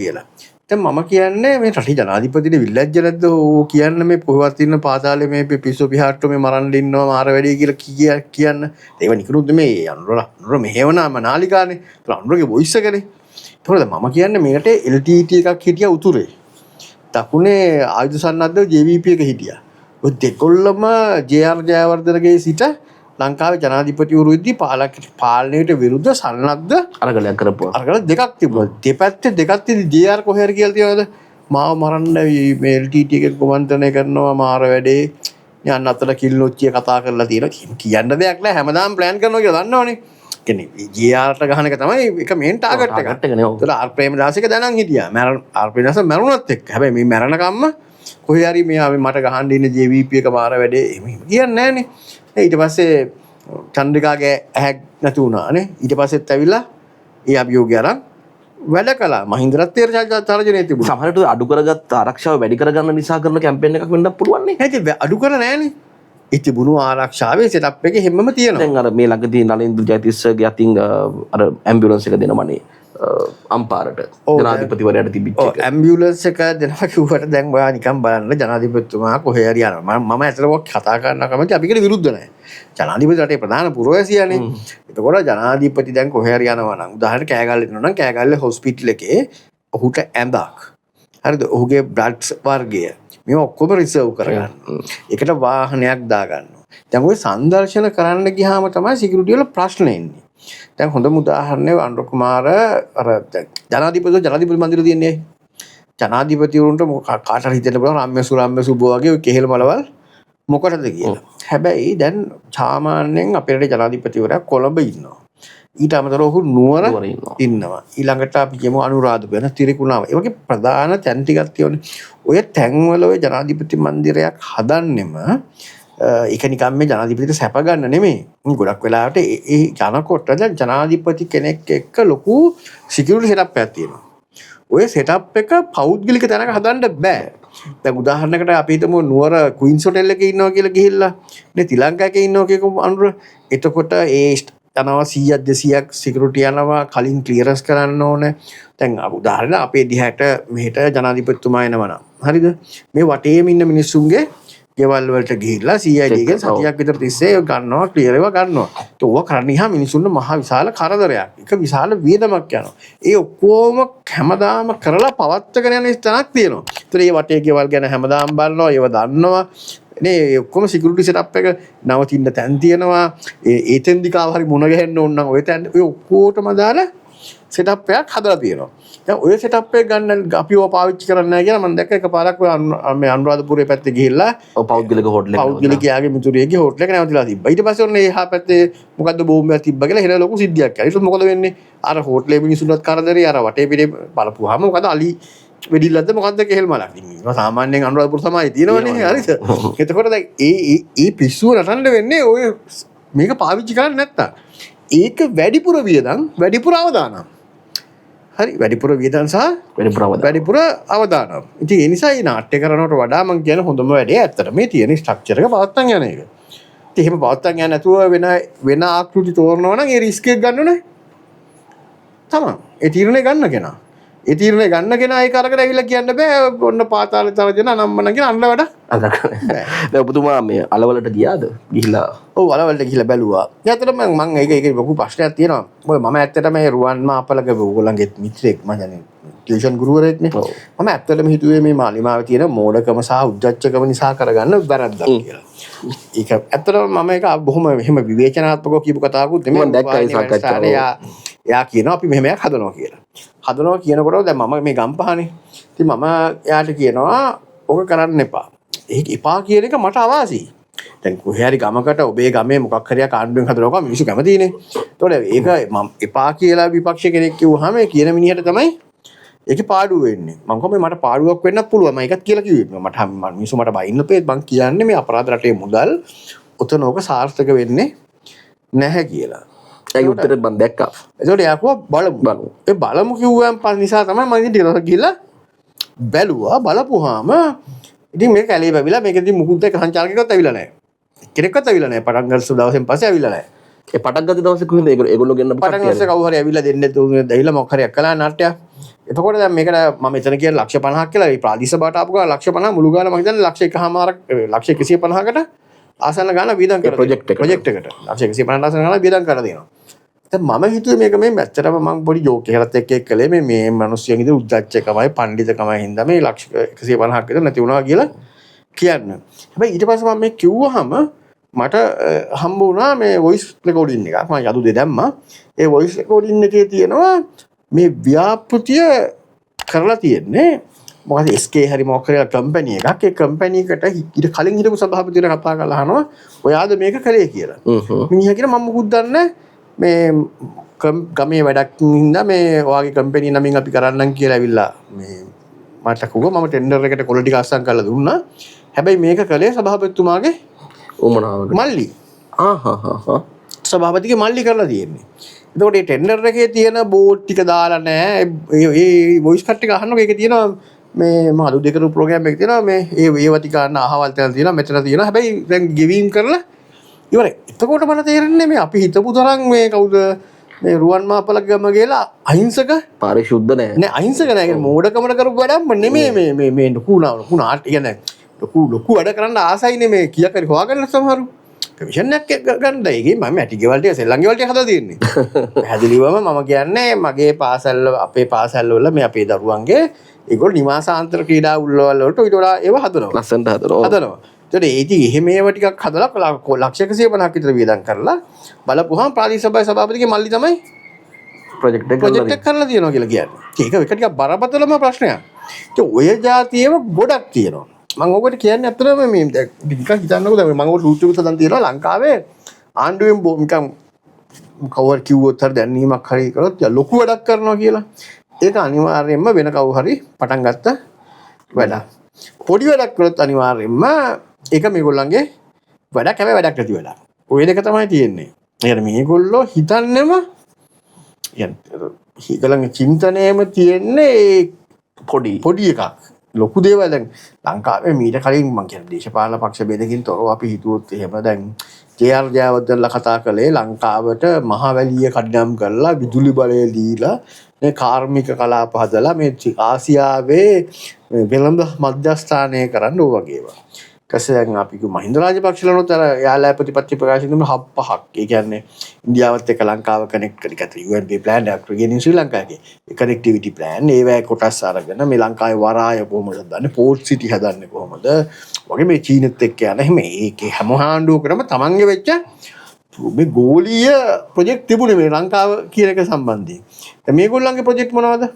කියලා. දැන් මම කියන්නේ මේ රටේ ජනාධිපතිට විල්ලැජ්ජ නැද්ද ඕ කියන්න මේ පොහවත් ඉන්න පාතාලේ මේ පිස්සු පිහාට්ටෝ මේ මරන්න ඉන්නවා මාර වැඩි කියලා කියන්න. ඒව නිකනුත් මේ අනුර මෙහෙවනම නාලිකානේ. ඒතර අනුරගේ වොයිස් එකනේ. ඒතකොට මම කියන්නේ මේකට LTT එකක් හිටියා උතුරේ. දකුණේ ආයුධ සන්නද්ධ JVP එක හිටියා. ඔය දෙකොල්ලම JR ජයවර්ධනගේ සිට ලංකාවේ ජනාධිපතිවරු ඉදදී පාලනයට විරුද්ධ සන්නද්ධ අරගලයක් කරපුවා. අරගල දෙකක් තිබුණා. දෙපැත්තේ දෙකක් තියදී JR කොහේ හරි කියලා තියනද? මාව මරන්න මේ LTT එකේ කොමන්ත්‍රණය කරනවා මාර වැඩේ. යන්න අතට කිල්ලොච්චිය කතා කරලා තියෙනවා. කියන්න දෙයක් නැහැ. හැමදාම ප්ලෑන් කරනවා කියලා දන්නවනේ. කියන්නේ JRට ගහන එක තමයි එක මේන් ටාගට් එක. ඒතර ආර් ප්‍රේමදාසික දැනන් හිටියා. ආර් ප්‍රේමදාස මරුණත් එක්ක. හැබැයි මේ මරණකම්ම කොහේ හරි මෙයා මට ගහන්න ඉන්න JVP එක මාර වැඩේ එහෙම කියන්නේ නැහනේ. ඊට පස්සේ චන්ද්‍රිකාගේ ඇහැක් නැති වුණානේ. ඊට පස්සෙත් ඇවිල්ලා ඒ අභියෝගය අරන් වැඩ කළා. මහින්දරත් තර්ජනයේ තිබුණා. සමහරට අඩු කරගත්ත ආරක්ෂාව වැඩි කරගන්න නිසා කරන කැම්පේන් එකක් වෙන්නත් පුළුවන් නේ. ඒක අඩු කර නැහනේ. ඒ තිබුණු ආරක්ෂාවේ සෙටප් එකේ හැමම තියෙනවා. දැන් අර මේ ළඟදී නලින්දු ජයතිස්සගේ අතින් අර ඇම්බියුලන්ස් එක දෙනවනේ අම්පාරට ජනාධිපතිවරයාට තිබිච්ච එක. ඇම්බියුලන්ස් එක දෙනවා කිව්වට දැන් ඔයා නිකන් බලන්න ජනාධිපතිතුමා කොහේ හරි යනවා. මම ඇත්තටම කතා කරන්න කැමති අපිට විරුද්ධ නැහැ. ජනාධිපති රටේ ප්‍රධාන පුරවැසියානේ. එතකොට ජනාධිපති දැන් කොහේ හරි යනවා නම් උදාහරණයක් කෑගල්ල ඉන්නවා නම් කෑගල්ල හොස්පිටල් එකේ ඔහුට ඇඳක්. හරිද? ඔහුගේ බ්ලඩ් වර්ගය මේ ඔක්කොම රිසර්ව් කරගන්න. ඒකට වාහනයක් දාගන්නවා. දැන් ඔය සංදර්ශන කරන්න ගියාම තමයි සිකියුරිටි වල ප්‍රශ්න එන්නේ. දැන් හොඳම උදාහරණය අනුර කුමාර අර ජනාධිපති මන්දිර තියන්නේ. ජනාධිපතිවරුන්ට කාට හරි හිතෙන්න පුළුවන් රාම්‍ය සුබෝ වගේ ඔය කෙහෙල් මලවල් මොකටද කියලා. හැබැයි දැන් සාමාන්‍යයෙන් අපේ රටේ ජනාධිපතිවරයා කොළඹ ඉන්නවා. ඊට අමතරව ඔහු නුවර ඉන්නවා. ඊළඟට අපි කියමු අනුරාධපුර තිරිකුණාව. ඒ වගේ ප්‍රධාන තැන් ටිකක් තියෙනවා. ඔය තැන්වල ඔය ජනාධිපති මන්දිරයක් හදන්නෙම ඒක නිකම් මේ ජනාධිපතිට සැප ගන්න නෙමෙයි. ගොඩක් වෙලාවට ඒ ජනකොට දැන් ජනාධිපති කෙනෙක් එක්ක ලොකු සිකියුරිටි සෙටප් එකක් තියෙනවා. ඔය සෙටප් එක පෞද්ගලික තැනක හදන්න බෑ. දැන් උදාහරණයකට අපි හිතමු නුවර ක්වීන්ස් හොටෙල් එකේ ඉන්නවා කියලා ගිහිල්ලා නේ ශ්‍රී ලංකාවේ ඉන්නවා කියකෝ අනුර. එතකොට ඒ යනවා 100ක් 200ක් සිකියුරිටි යනවා කලින් ක්ලියරන්ස් කරන්න ඕනේ. දැන් උදාහරණ අපේ දිහාට මෙහෙට ජනාධිපතිතුමා එනවා නම් හරිද? මේ වටේම ඉන්න මිනිස්සුන්ගේ ගෙවල් වලට ගිහිල්ලා CID එකෙන් සතියක් විතර තිස්සේ ගන්නවා ක්ලියර් ඒවා ගන්නවා. ඒක ඕවා කරන්නේ මිනිසුන්ට මහ විශාල කරදරයක්. ඒක විශාල වියදමක් යනවා. ඒ ඔක්කොම හැමදාම කරලා පවත්වාගෙන යන ස්ථානක් තියෙනවා. ඒතර මේ වටේ ගෙවල් ගැන හැමදාම බලනවා, ඒව දන්නවා. නේ ඔක්කොම සිකියුරිටි සෙටප් එක නවතින්න තැන් තියෙනවා. ඒතෙන්දි කාව හරි මුණ ගැහෙන්න ඕන නම් ඔය තැන් ඔය ඔක්කොටම දාලා සෙටප් එකක් හදලා තියෙනවා. දැන් ඔය සෙටප් එක ගන්න අපි ඔය පාවිච්චි කරන්නේ නැහැ කියලා මම දැක්ක එකපාරක් ඔය මේ අනුරාධපුරේ පැත්තේ ගිහිල්ලා ඔය පෞද්ගලික හෝටල් එක පෞද්ගලිකයාගේ මිතුරියගේ හෝටල් එක නැවතිලා තිබ්බා. ඊට පස්සේ ඔන්න එහා පැත්තේ මොකද්ද බෝම්බයක් තිබ්බා කියලා හෙළ ලොකු සිද්ධියක් කරා. ඊට මොකද වෙන්නේ? අර හෝටලේ මිනිස්සුන්වත් කරදරේ අර වටේ පිටේ බලපුවාම මොකද අලි වෙඩිල්ලක්ද මොකද්ද කෙහෙල් මලක්. ඉතින් සාමාන්‍යයෙන් අනුරාධපුර තමයි තියෙනවනේ හරිද? එතකොට දැන් ඒ පිස්සුව නටන්න වෙන්නේ ඔය මේක පාවිච්චි කරන්නේ නැත්තම්. ඒක වැඩිපුර වියදම් වැඩිපුර අවදානම්. හරි වැඩිපුර වියදම් සහ වැඩිපුර අවදානම්. ඉතින් ඒ නිසා මේ නාට්‍ය කරනවට වඩා මම කියන හොඳම වැඩේ ඇත්තට මේ තියෙන ස්ට්‍රක්චර් එක පවත්තන් යන එක. ඉතින් එහෙම පවත්තන් යන්නේ නැතුව වෙන ආකෘති තෝරනවා නම් ඒ රිස්ක් එක ගන්න ඕනේ. තමයි. ඒ තීරණය ගන්න කෙනා. ඒ තීරණය ගන්න කෙනා ඒක අරගෙන ඇවිල්ලා කියන්න බෑ ඔන්න පාතාලේ තරජන අනම්මන කියන අන්න වැඩ. දැන් ඔබතුමා මේ අලවලට ගියාද? ගිහිල්ලා ඔව් අලවලට ගිහිල්ලා බැලුවා. ඇත්තටම මම ඒක ලොකු ප්‍රශ්නයක් තියෙනවා. මොකද මම ඇත්තටම මේ රුවන් මාපලගේ ඕගොල්ලන්ගේ මිත්‍රෙක් මම කියන්නේ ටියුෂන් ගුරුවරයෙක්නේ. මම ඇත්තටම හිතුවේ මේ මාලිමාවේ තියෙන මෝඩකම සහ උද්දච්චකම නිසා කරගන්න වැරද්දක් කියලා. ඒක ඇත්තටම මම ඒක බොහොම එහෙම විවේචනාත්මකව කියපු කතාවකුත් නෙමෙයි. මම දැක්කා ඒ සාකච්ඡාව. එයා කියනවා අපි මෙහෙම එකක් හදනවා කියලා. හදනවා කියනකොට දැන් මම මේ ගම්පහනේ. ඉතින් මම එයාට කියනවා ඔක කරන්න එපා. ඒක එපා කියන එක මට අවාසියි. දැන් කොහේ හරි ගමකට ඔබේ ගමේ මොකක් හරි කාණ්ඩුවෙන් හදනවා මිනිස්සු කැමතිනේ. ඒතකොට ඒක මම එපා කියලා විපක්ෂ කෙනෙක් කිව්වහම කියන මිනිහට තමයි ඒකේ පාඩුව වෙන්නේ. මම කොහොමද මට පාඩුවක් වෙන්නත් පුළුවන්. මම ඒකත් කියලා කිව්වේ. මට මිනිස්සු මට බයින්න පෙත් මං කියන්නේ මේ අපරාධ රටේ මුදල් ඔතන ඕක සාර්ථක වෙන්නේ නැහැ කියලා. ඒක උත්තරේ මම දැක්කා. ඒකට යාකෝ බලමු. ඒ බලමු කිව්වම නිසා තමයි මම ඉතින් ටිකක් ගිහලා බැලුවා බලපුවාම ඉතින් මේක ඇලේ බැවිලා මේකෙදි මුකුත් එක සංචාලකයෙක්වත් ඇවිල්ලා නැහැ. කෙනෙක්වත් ඇවිල්ලා නැහැ. පටන් ගන්න දවසෙන් පස්සේ ඇවිල්ලා නැහැ. ඒ පටන් ගත්ත දවසේ කොහෙන්ද ඒගොල්ලෝ ගෙන්න පටන් ගස්සේ කවුරු හරි ඇවිල්ලා දෙන්නේ දෙයිලා මොකක් හරි කළා නාට්‍යයක්. එතකොට දැන් මේකට මම මෙතන කියන ලක්ෂ 50ක් කියලා ඒ ප්‍රාදේශ බාට ආපු ගා ලක්ෂ 50 මුළු ගාන මම හිතන්නේ ලක්ෂ 1.5ක් ලක්ෂ 150කට ආසන්න ගාන වියදම් කරලා ප්‍රොජෙක්ට් එකට ලක්ෂ 150 ආසන්න ගාන වියදම් කරලා දෙනවා. දැන් මම හිතුවේ මේක මේ ඇත්තටම මම පොඩි ජෝක් එකකට එක්ක කළේ මේ මිනිස්සුන්ගේ ඉතින් උද්දච්චකමයි පඬිතකමයි හින්දා මේ ලක්ෂ 150ක් විතර නැති වුණා කියලා කියන්න. හැබැයි ඊට පස්සේ මම මේ කිව්වහම මට හම්බ වුණා මේ වොයිස් රෙකෝඩින් එකක්. මම යදු දෙ දැම්මා. ඒ වොයිස් රෙකෝඩින් එකේ තියෙනවා මේ ව්‍යාපෘතිය කරලා තියෙන්නේ මොකද SK හරි මොකක් හරි කම්පැනි එකක්. ඒ කම්පැනි එකට ඊට කලින් හිටපු සභාපතිවරයා කතා කරලා අහනවා ඔයාද මේක කරේ කියලා. මිනිහා කියන මම මොකුත් දන්නේ මේ ගමේ වැඩක් හින්දා මේ ඔයාගේ කම්පැනි නමින් අපි කරන්නම් කියලා ඇවිල්ලා මේ මට කිව්වා මම ටෙන්ඩර් එකට කොළ ටික අස්සම් කරලා දුන්නා. හැබැයි මේක කළේ සභාපතිතුමාගේ උමනාවකට. මල්ලි. සභාපතිගේ මල්ලි කරලා තියෙන්නේ. එතකොට මේ ටෙන්ඩර් එකේ තියෙන බෝඩ් ටික දාලා නැහැ. ඒ වොයිස් කට් එක අහන්නකො ඒකේ තියෙනවා මේ මම අලුත් දෙකරු ප්‍රෝග්‍රෑම් එකක් තියෙනවා මේ ඒව ටික ගන්න අහවල් තැන තියෙනවා මෙතන තියෙනවා. හැබැයි දැන් ගෙවීම් කරලා ඉවරයි. එතකොට මට තේරෙන්නේ මේ අපි හිතපු තරම් මේ කවුද මේ රුවන් මාපලක ගම කියලා අහිංසක පාරිශුද්ධ නැහැ. නෑ අහිංසක නෑ. ඒ මෝඩකමන කරපු වැඩක් නෙමෙයි මේ ලොකු නාට්‍ය කියන්නේ ලොකු වැඩ කරන්න ආසයිනේ මේ කීයක් හරි හොයාගන්න සමහරු. කමිෂන් එකක් ගන්න ඒකේ මම ඇටි ගෙවල් ටික සෙල්ලම් ගෙවල් ටික හදලා තියෙන්නේ. පැහැදිලිවම මම කියන්නේ මගේ පාසල් අපේ පාසල් වල මේ අපේ දරුවන්ගේ ඒගොල්ලෝ නිවාසාන්තර ක්‍රීඩා උල්වල වලට ඊට වඩා ඒව හදනවා. ලස්සනට හදනවා. ඒතකොට ඒ ඉතින් එහෙම ඒවා ටිකක් හදලා ලක්ෂ 150ක් විතර වියදම් කරලා බලපුවාම ප්‍රාදේශීය සභාවේ සභාපතිගේ මල්ලි තමයි ප්‍රොජෙක්ට් එක කරලා තියෙනවා කියලා කියන්නේ. ඒක ටිකක් බරපතලම ප්‍රශ්නයක්. ඒ ඔය જાතියේම ගොඩක් තියෙනවා. මම ඔකට කියන්නේ අතරම මේ නිකන් හිතන්නකෝ දැන් මම ඔය YouTube සදන් තියෙනවා ලංකාවේ ආණ්ඩුවෙන් නිකන් කවර් කිව්වොත් හරි දැනීමක් හරි කරොත් ලොකු වැඩක් කරනවා කියලා. ඒක අනිවාර්යයෙන්ම වෙන කවුරු හරි පටන් ගත්ත වැඩක්. පොඩි වැඩක් කරොත් අනිවාර්යයෙන්ම ඒක මේගොල්ලන්ගේ වැඩක් හැබැයි වැඩක් නැති වැඩක්. ඔය දෙක තමයි තියෙන්නේ. يعني මේගොල්ලෝ හිතන්නේම හිතලගේ චින්තනයේම තියෙන්නේ පොඩි එකක්. ලොකු දේවල් දැන් ලංකාවේ මීට කලින් මම කියන දේශපාලන පක්ෂ බෙදකින් තොරව අපි හිතුවොත් එහෙම දැන් ජේ.ආර්. ජයවර්ධනලා කතා කළේ ලංකාවට මහවැලිය කඩම් කරලා විදුලි බලය දීලා මේ කාර්මික කලාප හදලා මේ ආසියාවේ වෙළඳ මධ්‍යස්ථානය කරන්න ඕ වගේවා. ඊටසේ දැන් අපි මහින්ද රාජපක්ෂලනොත් අර යාලා ප්‍රතිපත්ති ප්‍රකාශ කරන හබ් පහක්. ඒ කියන්නේ ඉන්දියාවත් එක්ක ලංකාව කනෙක්ට් කරගත්ත UNP plan එකක් ගෙනින් ශ්‍රී ලංකාවේ. ඒ කනෙක්ටිවිටි plan ඒවැය කොටස් අරගෙන මේ ලංකාවේ වරාය කොහොමද හදන්නේ, පෝට් සිටි හදන්නේ කොහොමද වගේ මේ චීනෙත් එක්ක යන හැම ඒකේ හැම හාණ්ඩුවකටම තමන්ගේ වෙච්ච මේ ගෝලීය ප්‍රොජෙක්ට් තිබුණේ මේ ලංකාව කියන එක සම්බන්ධයෙන්. දැන් මේගොල්ලන්ගේ ප්‍රොජෙක්ට් මොනවද?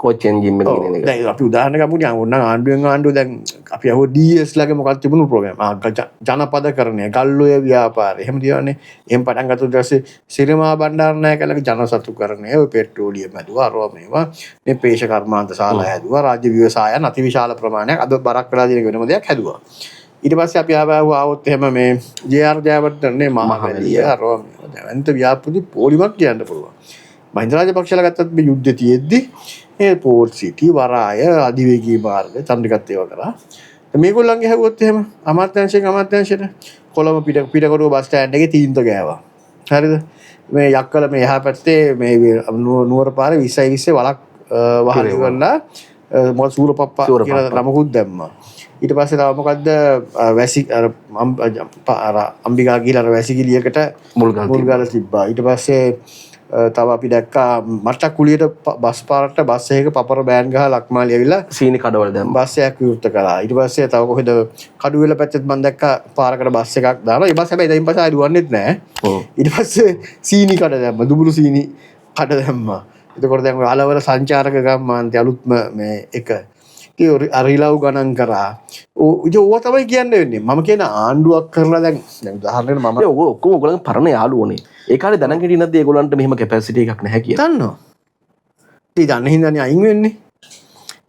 කෝච් එන්ජින් එක කියන එක. දැන් අපි උදාහරණයක් ගමුනේ ඕනනම් ආණ්ඩුවෙන් ආණ්ඩුව දැන් අපි අහුව DS ලගේ මොකක්ද තිබුණු ප්‍රෝග්‍රෑම්. ජනපදකරණය, ගල්ඔය ව්‍යාපාරය. එහෙම දියවන්නේ. එහෙම පටන් ගත්තොත් ඊපස්සේ සිරිමා බණ්ඩාරනායකලගේ ජනසතුකරණය, ඔය පෙට්‍රෝලියම් හැදුවා, අරවා මේවා. මේ පේෂ කර්මාන්ත ශාලා හැදුවා, රාජ්‍ය ව්‍යවසායන් අතිවිශාල ප්‍රමාණයක් අද බරක් වෙලා තියෙන වෙනම දෙයක් හැදුවා. ඊට පස්සේ අපි ආවොත් එහෙම මේ ජේ.ආර්. ජයවර්ධනනේ මහවැලිය අරවා මේවා. දැවන්ත ව්‍යාපෘති පොලිමක් කියන්න පුළුවන්. මහින්ද රාජපක්ෂලා ගත්තත් මේ යුද්ධය තියෙද්දි මේ පෝට් සිටි වරාය අධිවේගී මාර්ග චන්ද්‍රිකත් ඒවා කරා. මේගොල්ලන්ගේ හැවුවොත් එහෙම අමාත්‍යාංශයට කොළඹ පිටකොටුව බස් ස්ටෑන්ඩ් එකේ තීන්දුව ගෑවා. හරිද? මේ යක්කල මේ එහා පැත්තේ මේ නුවර පාරේ 20 වලක් වහලි කරලා මොකද සූරපප්පා කියලා නමකුත් දැම්මා. ඊට පස්සේ තව මොකද්ද වැසි අර අම්බිකා ගිහලා අර වැසිකිළියකට මුල්ගල තිබ්බා. ඊට පස්සේ තව අපි දැක්කා මට්ටක් කුලියට බස් පාරට බස් එකක පපර බෑන් ගහලා ලක්මාලි ඇවිල්ලා සීනි කඩවල දැම්මා. බස් එකක් විවෘත කළා. ඊට පස්සේ තව කොහෙද කඩුවෙල පැත්තෙත් මම දැක්කා පාරකට බස් එකක් දාලා. ඒ බස් හැබැයි දැන් පස්සේ ආයෙ දුවන්නෙත් නැහැ. ඊට පස්සේ සීනි කඩ දැම්මා. දුඹුරු සීනි කඩ දැම්මා. එතකොට දැන් ඔය අලවල සංචාරක ගම්මාන්තය අලුත්ම මේ එක අරිලව් ගණන් කරා. ඕවා තමයි කියන්න වෙන්නේ. මම කියන ආණ්ඩුවක් කරලා දැන් උදාහරණයක් මම ඔක්කොම ඔයගොල්ලන්ගේ පරණ යාළුවෝනේ. ඒ කාලේ දැනන් හිටියේ නැද්ද ඒගොල්ලන්ට මෙහෙම කැපැසිටි එකක් නැහැ කියලා? දන්නවා. ඉතින් දන්න හින්දානේ අයින් වෙන්නේ.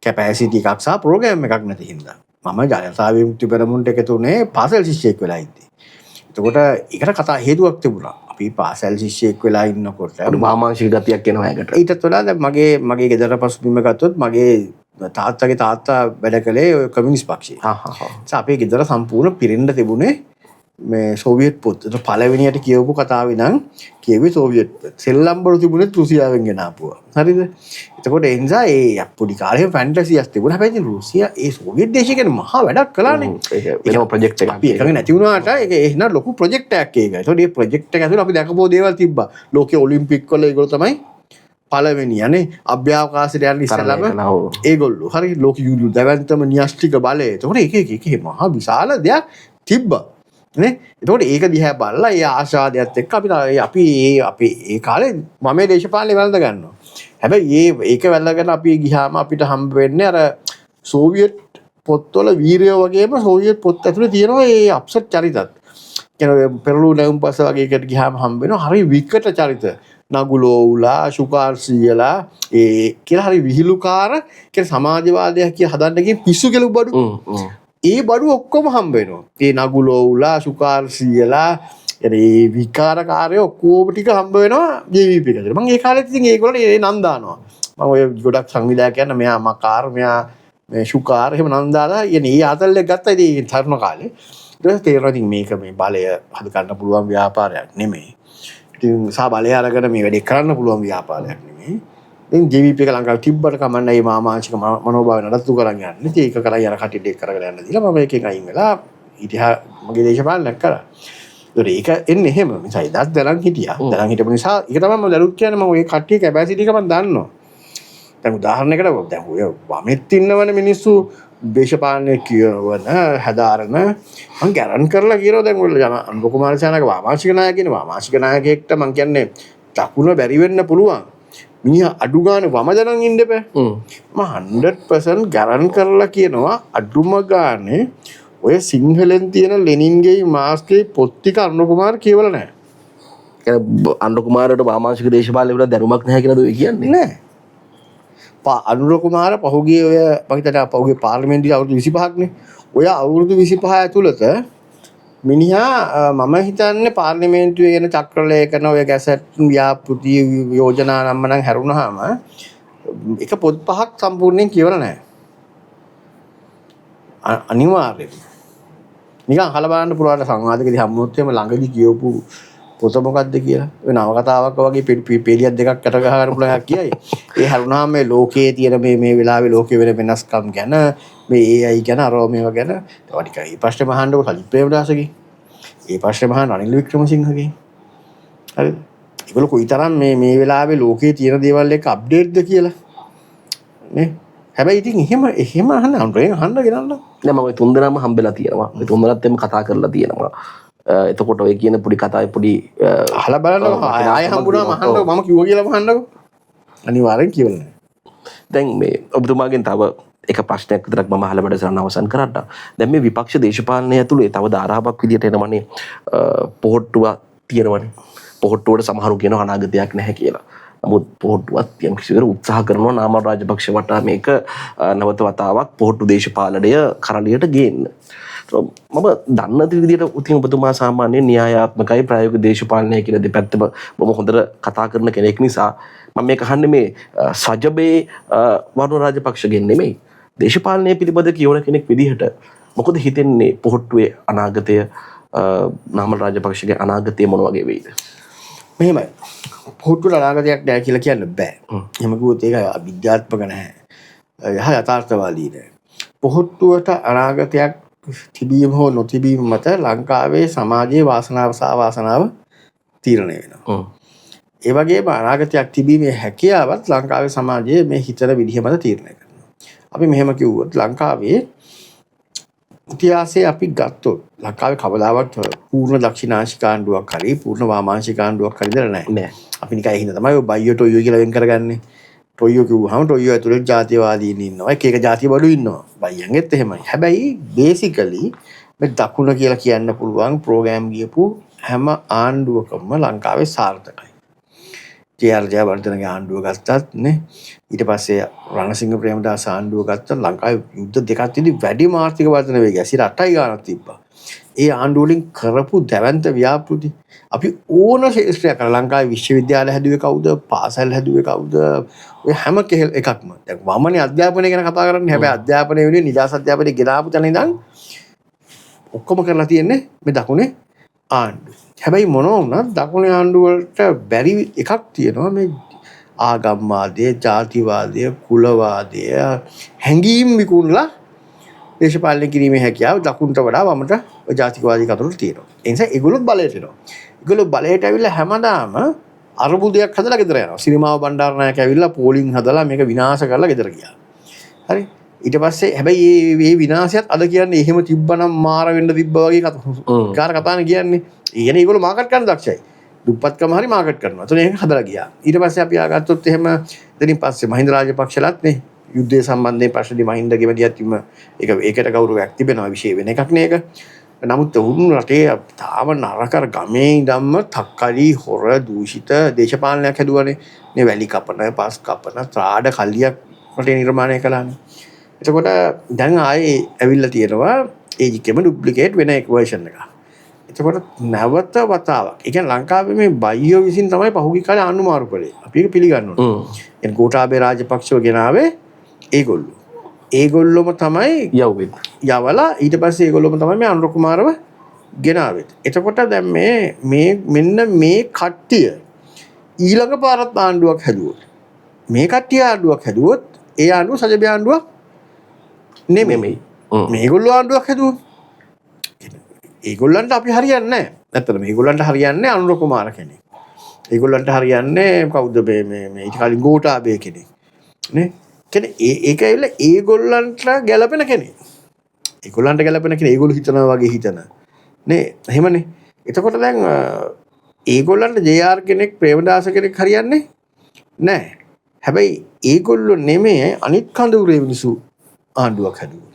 කැපැසිටි එකක් සහ ප්‍රෝග්‍රෑම් එකක් නැති හින්දා. මම ජනතා විමුක්ති පෙරමුණට එකතු වුණේ පාසල් ශිෂ්‍යයෙක් වෙලා ඉද්දි. එතකොට ඒකට කතා හේතුවක් තිබුණා. අපි පාසල් ශිෂ්‍යයෙක් වෙලා ඉන්නකොට මාමාංශික ගතියක් එනවා ඒකට. ඊටත් වඩා දැන් මගේ ගෙදර පසුබිම ගත්තොත් මගේ තාත්තගේ තාත්තා වැඩ කළේ ඔය කමියුනිස්ට් පක්ෂයේ. අපේ ගෙදර සම්පූර්ණ පිරෙන්න තිබුණේ මේ සෝවියට් පොත්. ඒක පළවෙනියට කියවපු කතාවේ නම් කියුවේ සෝවියට් පොත්. සෙල්ලම්බරු තිබුණේ රුසියාවෙන් ගෙන ආපුවා. හරිද? එතකොට ඒ නිසා ඒ පොඩි කාලේ ෆැන්ටසියක් තිබුණා. හැබැයි රුසියා ඒ සෝවියට් දේශය ගැන මහා වැඩක් කළානේ. ඒක වෙනම ප්‍රොජෙක්ට් එකක්. අපි එකක නැති වුණාට ඒක එහෙනම් ලොකු ප්‍රොජෙක්ට් එකක් ඒක. ඒතකොට මේ ප්‍රොජෙක්ට් එක ඇතුළේ අපි දැකපුව දේවල් තිබ්බා. ලෝකයේ ඔලිම්පික් වල ඒගොල්ලෝ තමයි පළවෙනි යන්නේ අභ්‍යවකාශයට යන්න ඉස්සෙල්ලාම ඒගොල්ලෝ. හරි ලෝක යුද්ධ දැවැන්තම න්‍යෂ්ටික බලය. එතකොට ඒක මහා විශාල දෙයක් තිබ්බා. නේ? එතකොට ඒක දිහා බලලා ඒ ආශාදයට එක්ක අපි ඒ කාලේ මම දේශපාලනේ වැළඳ ගන්නවා. හැබැයි ඒක වැළඳගෙන අපි ගියාම අපිට හම්බ වෙන්නේ අර සෝවියට් පොත්වල වීරයෝ වගේම සෝවියට් පොත් ඇතුලේ තියෙනවා ඒ අප්සෙට් චරිතත්. කියන්නේ පෙරළු නැවුම් පස්ස වගේ එකට ගියාම හම්බ වෙනවා හරි විකට චරිත. නගුලෝවුලා ශුකාර්සියලා ඒ කියලා හරි විහිළුකාර කියන සමාජවාදයක් කියලා හදන්න ගිහින් පිස්සු කෙලු බඩු. ඒ බඩු ඔක්කොම හම්බ වෙනවා. ඒ නගුලෝවුලා ශුකාර්සියලා ඒ විකාරකාරයෝ ඔක්කොම ටික හම්බ වෙනවා ජීවිප එකකට. මම ඒ කාලෙත් ඉතින් ඒගොල්ලෝ ඒ නම් දානවා. මම ඔය ගොඩක් සංවිධායකයන් මෙයා මකාර මෙයා මේ ශුකාර එහෙම නම් දාලා යන්නේ ඒ ආතල්ලේ ගත්තා ඉතින් තරුණ කාලේ. ඊට පස්සේ තේරෙනවා ඉතින් මේක මේ බලය හද ගන්න පුළුවන් ව්‍යාපාරයක් නෙමෙයි. ඉතින් සා බලය අරගෙන මේ වැඩේ කරන්න පුළුවන් ව්‍යාපාරයක් නෙමෙයි. ඉතින් ජීවිප එක ලංකාවේ තිබ්බට කමන්න මේ මාමාංශික මනෝභාවය නඩත්තු කරන් යන්න. ඉතින් ඒක කරා යන කටියට ඒක කරගෙන යන්න දීලා මම එකෙන් අයින් වෙලා ඉතිහා මගේ දේශපාලනයක් කරා. ඒක එන්නේ එහෙම. නිසා ඉදත් දරන් හිටියා. දරන් හිටපු නිසා ඒක තමයි මම දරුත් කියන්නේ මම ඔය කට්ටිය කැපැසිටි එක මම දන්නවා. දැන් උදාහරණයකට දැන් ඔය වමෙත් ඉන්නවනේ මිනිස්සු දේශපාලනය කියවන හදාරන මම ගැරන් කරලා කියනවා දැන් ඔය අනුර කුමාරසේනාගේ වාමාංශික නායකයනේ වාමාංශික නායකයෙක්ට මම කියන්නේ දකුණ බැරි වෙන්න පුළුවන්. මිනිහා අඩු ගානේ වම දරන් ඉන්න බෑ. මම 100% ගැරන් කරලා කියනවා අඩුම ගානේ ඔය සිංහලෙන් තියෙන ලෙනින්ගේ මාස්කේ පොත් ටික අනුර කුමාර කියවලා නැහැ. ඒ අනුර කුමාරට වාමාංශික දේශපාලනය වල දැනුමක් නැහැ කියලාද ඔය කියන්නේ? නෑ. අනුර කුමාර පහුගිය ඔය මම හිතන්නේ පහුගිය පාර්ලිමේන්තුවේ අවුරුදු 25ක් නේ. ඔය අවුරුදු 25 ඇතුළත මිනිහා මම හිතන්නේ පාර්ලිමේන්තුවේ එන චක්‍රලේඛන ඔය ගැසට් ව්‍යාපෘති යෝජනා නම් නම් හැරුණාම එක පොත් පහක් සම්පූර්ණයෙන් කියවලා නැහැ. අනිවාර්යයෙන්. නිකන් අහලා බලන්න පුළුවන් සංවාදකදී හම්බුනොත් එහෙම ළඟදී කියවපු පොත මොකක්ද කියලා. ඔය නවකතාවක් වගේ පෙළියක් දෙකක් අට ගහ ගන්න පුළුවන් එකක් කියයි. ඒ හැරුණාම මේ ලෝකයේ තියෙන මේ වෙලාවේ ලෝකයේ වෙන වෙනස්කම් ගැන මේ AI ගැන අරව මේවා ගැන ඒවා ටික ඒ ප්‍රශ්නේ මහන්නකො සජිත් ප්‍රේමදාසගේ. ඒ ප්‍රශ්නේ මහන්න රනිල් වික්‍රමසිංහගේ. හරිද? ඒගොල්ලෝ කොයිතරම් මේ වෙලාවේ ලෝකයේ තියෙන දේවල් එක්ක අප්ඩේට්ද කියලා. නේ? හැබැයි ඉතින් එහෙම අහන්න අහන්න ගෙනන්න. නෑ මම තුන්දෙනාම හම්බෙලා තියෙනවා. මේ තුන්දෙනාත් එක්ක කතා කරලා තියෙනවා. එතකොට ඔය කියන පොඩි කතාවේ පොඩි අහලා බලන්නකො ආයෙ හම්බුනාම අහන්නකො මම කිව්වා කියලා අහන්නකො. අනිවාර්යෙන් කියවන්න. දැන් මේ ඔබතුමාගෙන් තව එක ප්‍රශ්නයක් විතරක් මම අහලා වැඩසටහන අවසන් කරන්න. දැන් මේ විපක්ෂ දේශපාලනය ඇතුළේ තව ධාරාවක් විදියට එනවනේ පොහොට්ටුවක් තියෙනවනේ. පොහොට්ටුවට සමහරු කියනවා අනාගතයක් නැහැ කියලා. නමුත් පොහොට්ටුවත් යම් කිසිවර උත්සාහ කරනවා නාමල් රාජපක්ෂ වටා මේක නවත වතාවක් පොහොට්ටු දේශපාලනය කරලියට ගේන්න. මම දන්න විදිහට උතින් ඔබතුමා සාමාන්‍යයෙන් න්‍යායාත්මකයි ප්‍රායෝගික දේශපාලනය කියලා දෙපැත්තම බොහොම හොඳට කතා කරන කෙනෙක් නිසා මම මේක අහන්නේ මේ සජබේ වරුණ රාජපක්ෂගෙන් නෙමෙයි දේශපාලනය පිළිබඳ කියවන කෙනෙක් විදිහට මොකද හිතෙන්නේ පොහොට්ටුවේ අනාගතය නාමල් රාජපක්ෂගේ අනාගතය මොන වගේ වෙයිද? මෙහෙමයි. පොහොට්ටුවල අනාගතයක් නැහැ කියලා කියන්න බෑ. එහෙම කිව්වොත් ඒක විද්‍යාත්මක නැහැ. යහ යථාර්ථවාදී නෑ. පොහොට්ටුවට අනාගතයක් තිබීම හෝ නොතිබීම මත ලංකාවේ සමාජයේ වාසනාව සහ අවාසනාව තීරණය වෙනවා. ඒ වගේම අනාගතයක් තිබීමේ හැකියාවත් ලංකාවේ සමාජයේ මේ හිතන විදිහ මත තීරණය කරනවා. අපි මෙහෙම කිව්වොත් ලංකාවේ ඉතිහාසයේ අපි ගත්තොත් ලංකාවේ කවදාවත් පූර්ණ දක්ෂිනාංශික ආණ්ඩුවක් හරි පූර්ණ වාමාංශික ආණ්ඩුවක් හරි ඉඳලා නැහැ. අපි නිකන් හින්දා තමයි ඔය බයියෝ ටොයියෝ කියලා වෙන් කරගන්නේ. ටොයියෝ කිව්වහම ටොයියෝ ඇතුලේ ජාතිවාදීන් ඉන්නවා. එක ජාතිය බඩු ඉන්නවා. බයියන්ගෙත් එහෙමයි. හැබැයි බේසිකලි මේ දකුණ කියලා කියන්න පුළුවන් ප්‍රෝග්‍රෑම් ගියපු හැම ආණ්ඩුවකම ලංකාවේ සාර්ථකයි. ජේ.ආර්. ජයවර්ධනගේ ආණ්ඩුව ගත්තත් නේ ඊට පස්සේ රණසිංහ ප්‍රේමදාස ආණ්ඩුව ගත්තත් ලංකාවේ යුද්ධ දෙකක් තියදී වැඩිම ආර්ථික වර්ධන වේගය 8යි ගානක් තිබ්බා. ඒ ආණ්ඩුව වලින් කරපු දැවැන්ත ව්‍යාපෘති අපි ඕන ශේෂ්ත්‍රයක් කරලා ලංකාවේ විශ්වවිද්‍යාල හැදුවේ කවුද? පාසල් හැදුවේ කවුද? ඔය හැම එකක්ම දැන් වමනේ අධ්‍යාපනය ගැන කතා කරන්නේ. හැබැයි අධ්‍යාපනය වෙනුවෙන් නිදහස් අධ්‍යාපනය ගෙනාපු තැන ඉඳන් ඔක්කොම කරලා තියෙන්නේ මේ දකුණේ ආණ්ඩුව. හැබැයි මොනවා වුණත් දකුණේ ආණ්ඩුව වලට බැරි එකක් තියෙනවා මේ ආගම්වාදය, ජාතිවාදය, කුලවාදය හැංගීම් විකුණලා දේශපාලනය කිරීමේ හැකියාව දකුණට වඩා වමට ජාතිකවාදී කතරුට තියෙනවා. ඒ නිසා ඒගොල්ලෝ බලයට එනවා. ඒගොල්ලෝ බලයට ඇවිල්ලා හැමදාම අරුබුදයක් හදලා ගෙදර යනවා. සිරිමාව බණ්ඩාරනායක ඇවිල්ලා පෝලිං හදලා මේක විනාශ කරලා ගෙදර ගියා. හරි. ඊට පස්සේ හැබැයි මේ විනාශයත් අද කියන්නේ එහෙම තිබ්බනම් මාර වෙන්න තිබ්බා වගේ කතානේ කියන්නේ. ඊගෙන ඒගොල්ලෝ මාකට් කරන්න දක්ෂයි. දුප්පත්කම හරි මාකට් කරනවා. එතන ඒක හදලා ගියා. ඊට පස්සේ අපි ආගත්තොත් එහෙම එතනින් පස්සේ මහින්ද රාජපක්ෂලත් නේ යුද්ධය සම්බන්ධයෙන් ප්‍රශ්නදී මහින්දගේ වැඩියක් තිබ්බ ඒකට ගෞරවයක් තිබෙනවා විශේෂ වෙන එකක් නේ ඒක. නමුත් උන් රටේ තාම නරකර ගමේ ඉඳන්ම තක්කඩි හොර දූෂිත දේශපාලනයක් හැදුවානේ. මේ වැලි කපන, පස් කපන, ත්‍රාඩ කල්ලියක් රටේ නිර්මාණය කළානේ. එතකොට දැන් ආයේ ඇවිල්ලා තියෙනවා ඒකෙම ඩුප්ලිකේට් වෙන එක version එකක්. එතකොට නැවත වතාවක්. ඒ කියන්නේ ලංකාවේ මේ බයියෝ විසින් තමයි පහුගිය කාලේ ආණ්ඩු මාරු කළේ. අපි ඒක පිළිගන්න ඕනේ. يعني ගෝඨාභය රාජපක්ෂව ගෙනාවේ ඒගොල්ලෝ. ඒගොල්ලොම තමයි යවලා ඊට පස්සේ ඒගොල්ලොම තමයි මේ අනුර කුමාරව ගෙනාවේ. එතකොට දැන් මෙන්න මේ කට්ටිය ඊළඟ පාරත් ආණ්ඩුවක් හැදුවොත් මේ කට්ටිය ආණ්ඩුවක් හැදුවොත් ඒ ආණ්ඩුව සජබේ ආණ්ඩුවක් නෙමෙයි. මේගොල්ලෝ ආණ්ඩුවක් හැදුවොත් ඒගොල්ලන්ට අපි හරියන්නේ නැහැ. නැත්තම් මේගොල්ලන්ට හරියන්නේ අනුර කුමාර කෙනෙක්. ඒගොල්ලන්ට හරියන්නේ කවුද මේ ඊට කලින් ගෝඨාභය කෙනෙක්. නේ? කියන්නේ ඒක ඇවිල්ලා ඒගොල්ලන්ට ගැළපෙන කෙනෙක්. ඒගොල්ලන්ට ගැළපෙන කෙනෙක් ඒගොල්ලෝ හිතනවා වගේ හිතන. නේ? එහෙමනේ. එතකොට දැන් ඒගොල්ලන්ට ජේ.ආර්. කෙනෙක් ප්‍රේමදාස කෙනෙක් හරියන්නේ නැහැ. හැබැයි ඒගොල්ලෝ නෙමෙයි අනිත් කඳවුරේ මිනිස්සු ආණ්ඩුවක් හැදුවා.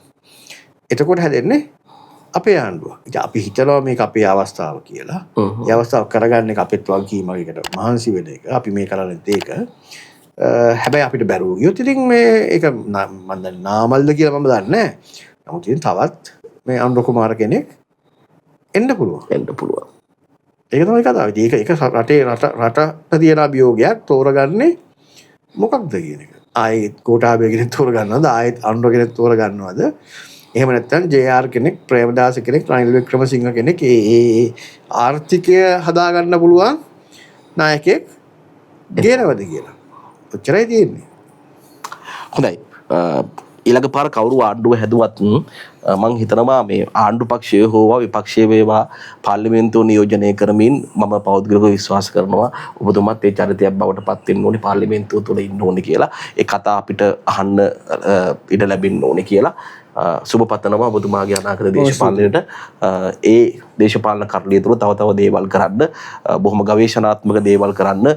එතකොට හැදෙන්නේ අපේ ආණ්ඩුව. ඉතින් අපි හිතනවා මේක අපේ අවස්ථාව කියලා. ඒ අවස්ථාව කරගන්න එක අපිට වගකීමකට මහන්සි වෙන එක. අපි මේ කරන්නේ ඒක. හැබැයි අපිට බැරුව ගියොත් ඉතින් මේ ඒක මම දැන් නාමල්ද කියලා මම දන්නේ නැහැ. නමුත් ඉතින් තවත් මේ අනුර කුමාර කෙනෙක් එන්න පුළුවන්. එන්න පුළුවන්. ඒක තමයි කතාව. ඒක රටට තියෙන අභියෝගයක් තෝරගන්නේ මොකක්ද කියන එක. ආයෙත් කෝටාබේ කෙනෙක් තෝරගන්නවද? ආයෙත් අනුර කෙනෙක් තෝරගන්නවද? එහෙම නැත්නම් JR කෙනෙක්, ප්‍රේමදාස කෙනෙක්, රනිල් වික්‍රමසිංහ කෙනෙක් ඒ ආර්ථිකය හදාගන්න පුළුවන් නායකයෙක් ගේනවද කියලා. ඔච්චරයි තියෙන්නේ. හොඳයි. ඊළඟ පාර කවුරු ආණ්ඩුව හැදුවත් මං හිතනවා මේ ආණ්ඩු පක්ෂය හෝවා විපක්ෂය වේවා පාර්ලිමේන්තුව නියෝජනය කරමින් මම පෞද්ගලිකව විශ්වාස කරනවා ඔබතුමත් ඒ චරිතයක් බවට පත් වෙන්න ඕනේ පාර්ලිමේන්තුව තුළ ඉන්න ඕනේ කියලා. ඒ කතා අපිට අහන්න ඉඩ ලැබෙන්න ඕනේ කියලා. සුබ පතනවා ඔබතුමාගේ අනාගත දේශපාලනයට ඒ දේශපාලන කරලිය තුළ තව දේවල් කරන්න, බොහොම ගවේෂණාත්මක දේවල් කරන්න,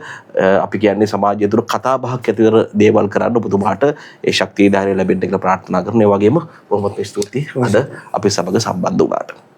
අපි කියන්නේ සමාජය තුළ කතා බහක් ඇතිවර දේවල් කරන්න ඔබතුමාට ඒ ශක්තිය ධෛර්යය ලැබෙන්න කියලා ප්‍රාර්ථනා කරනවා. ඒ වගේම බොහොම ස්තුතියි අද අපි සමග සම්බන්ධ වුණාට.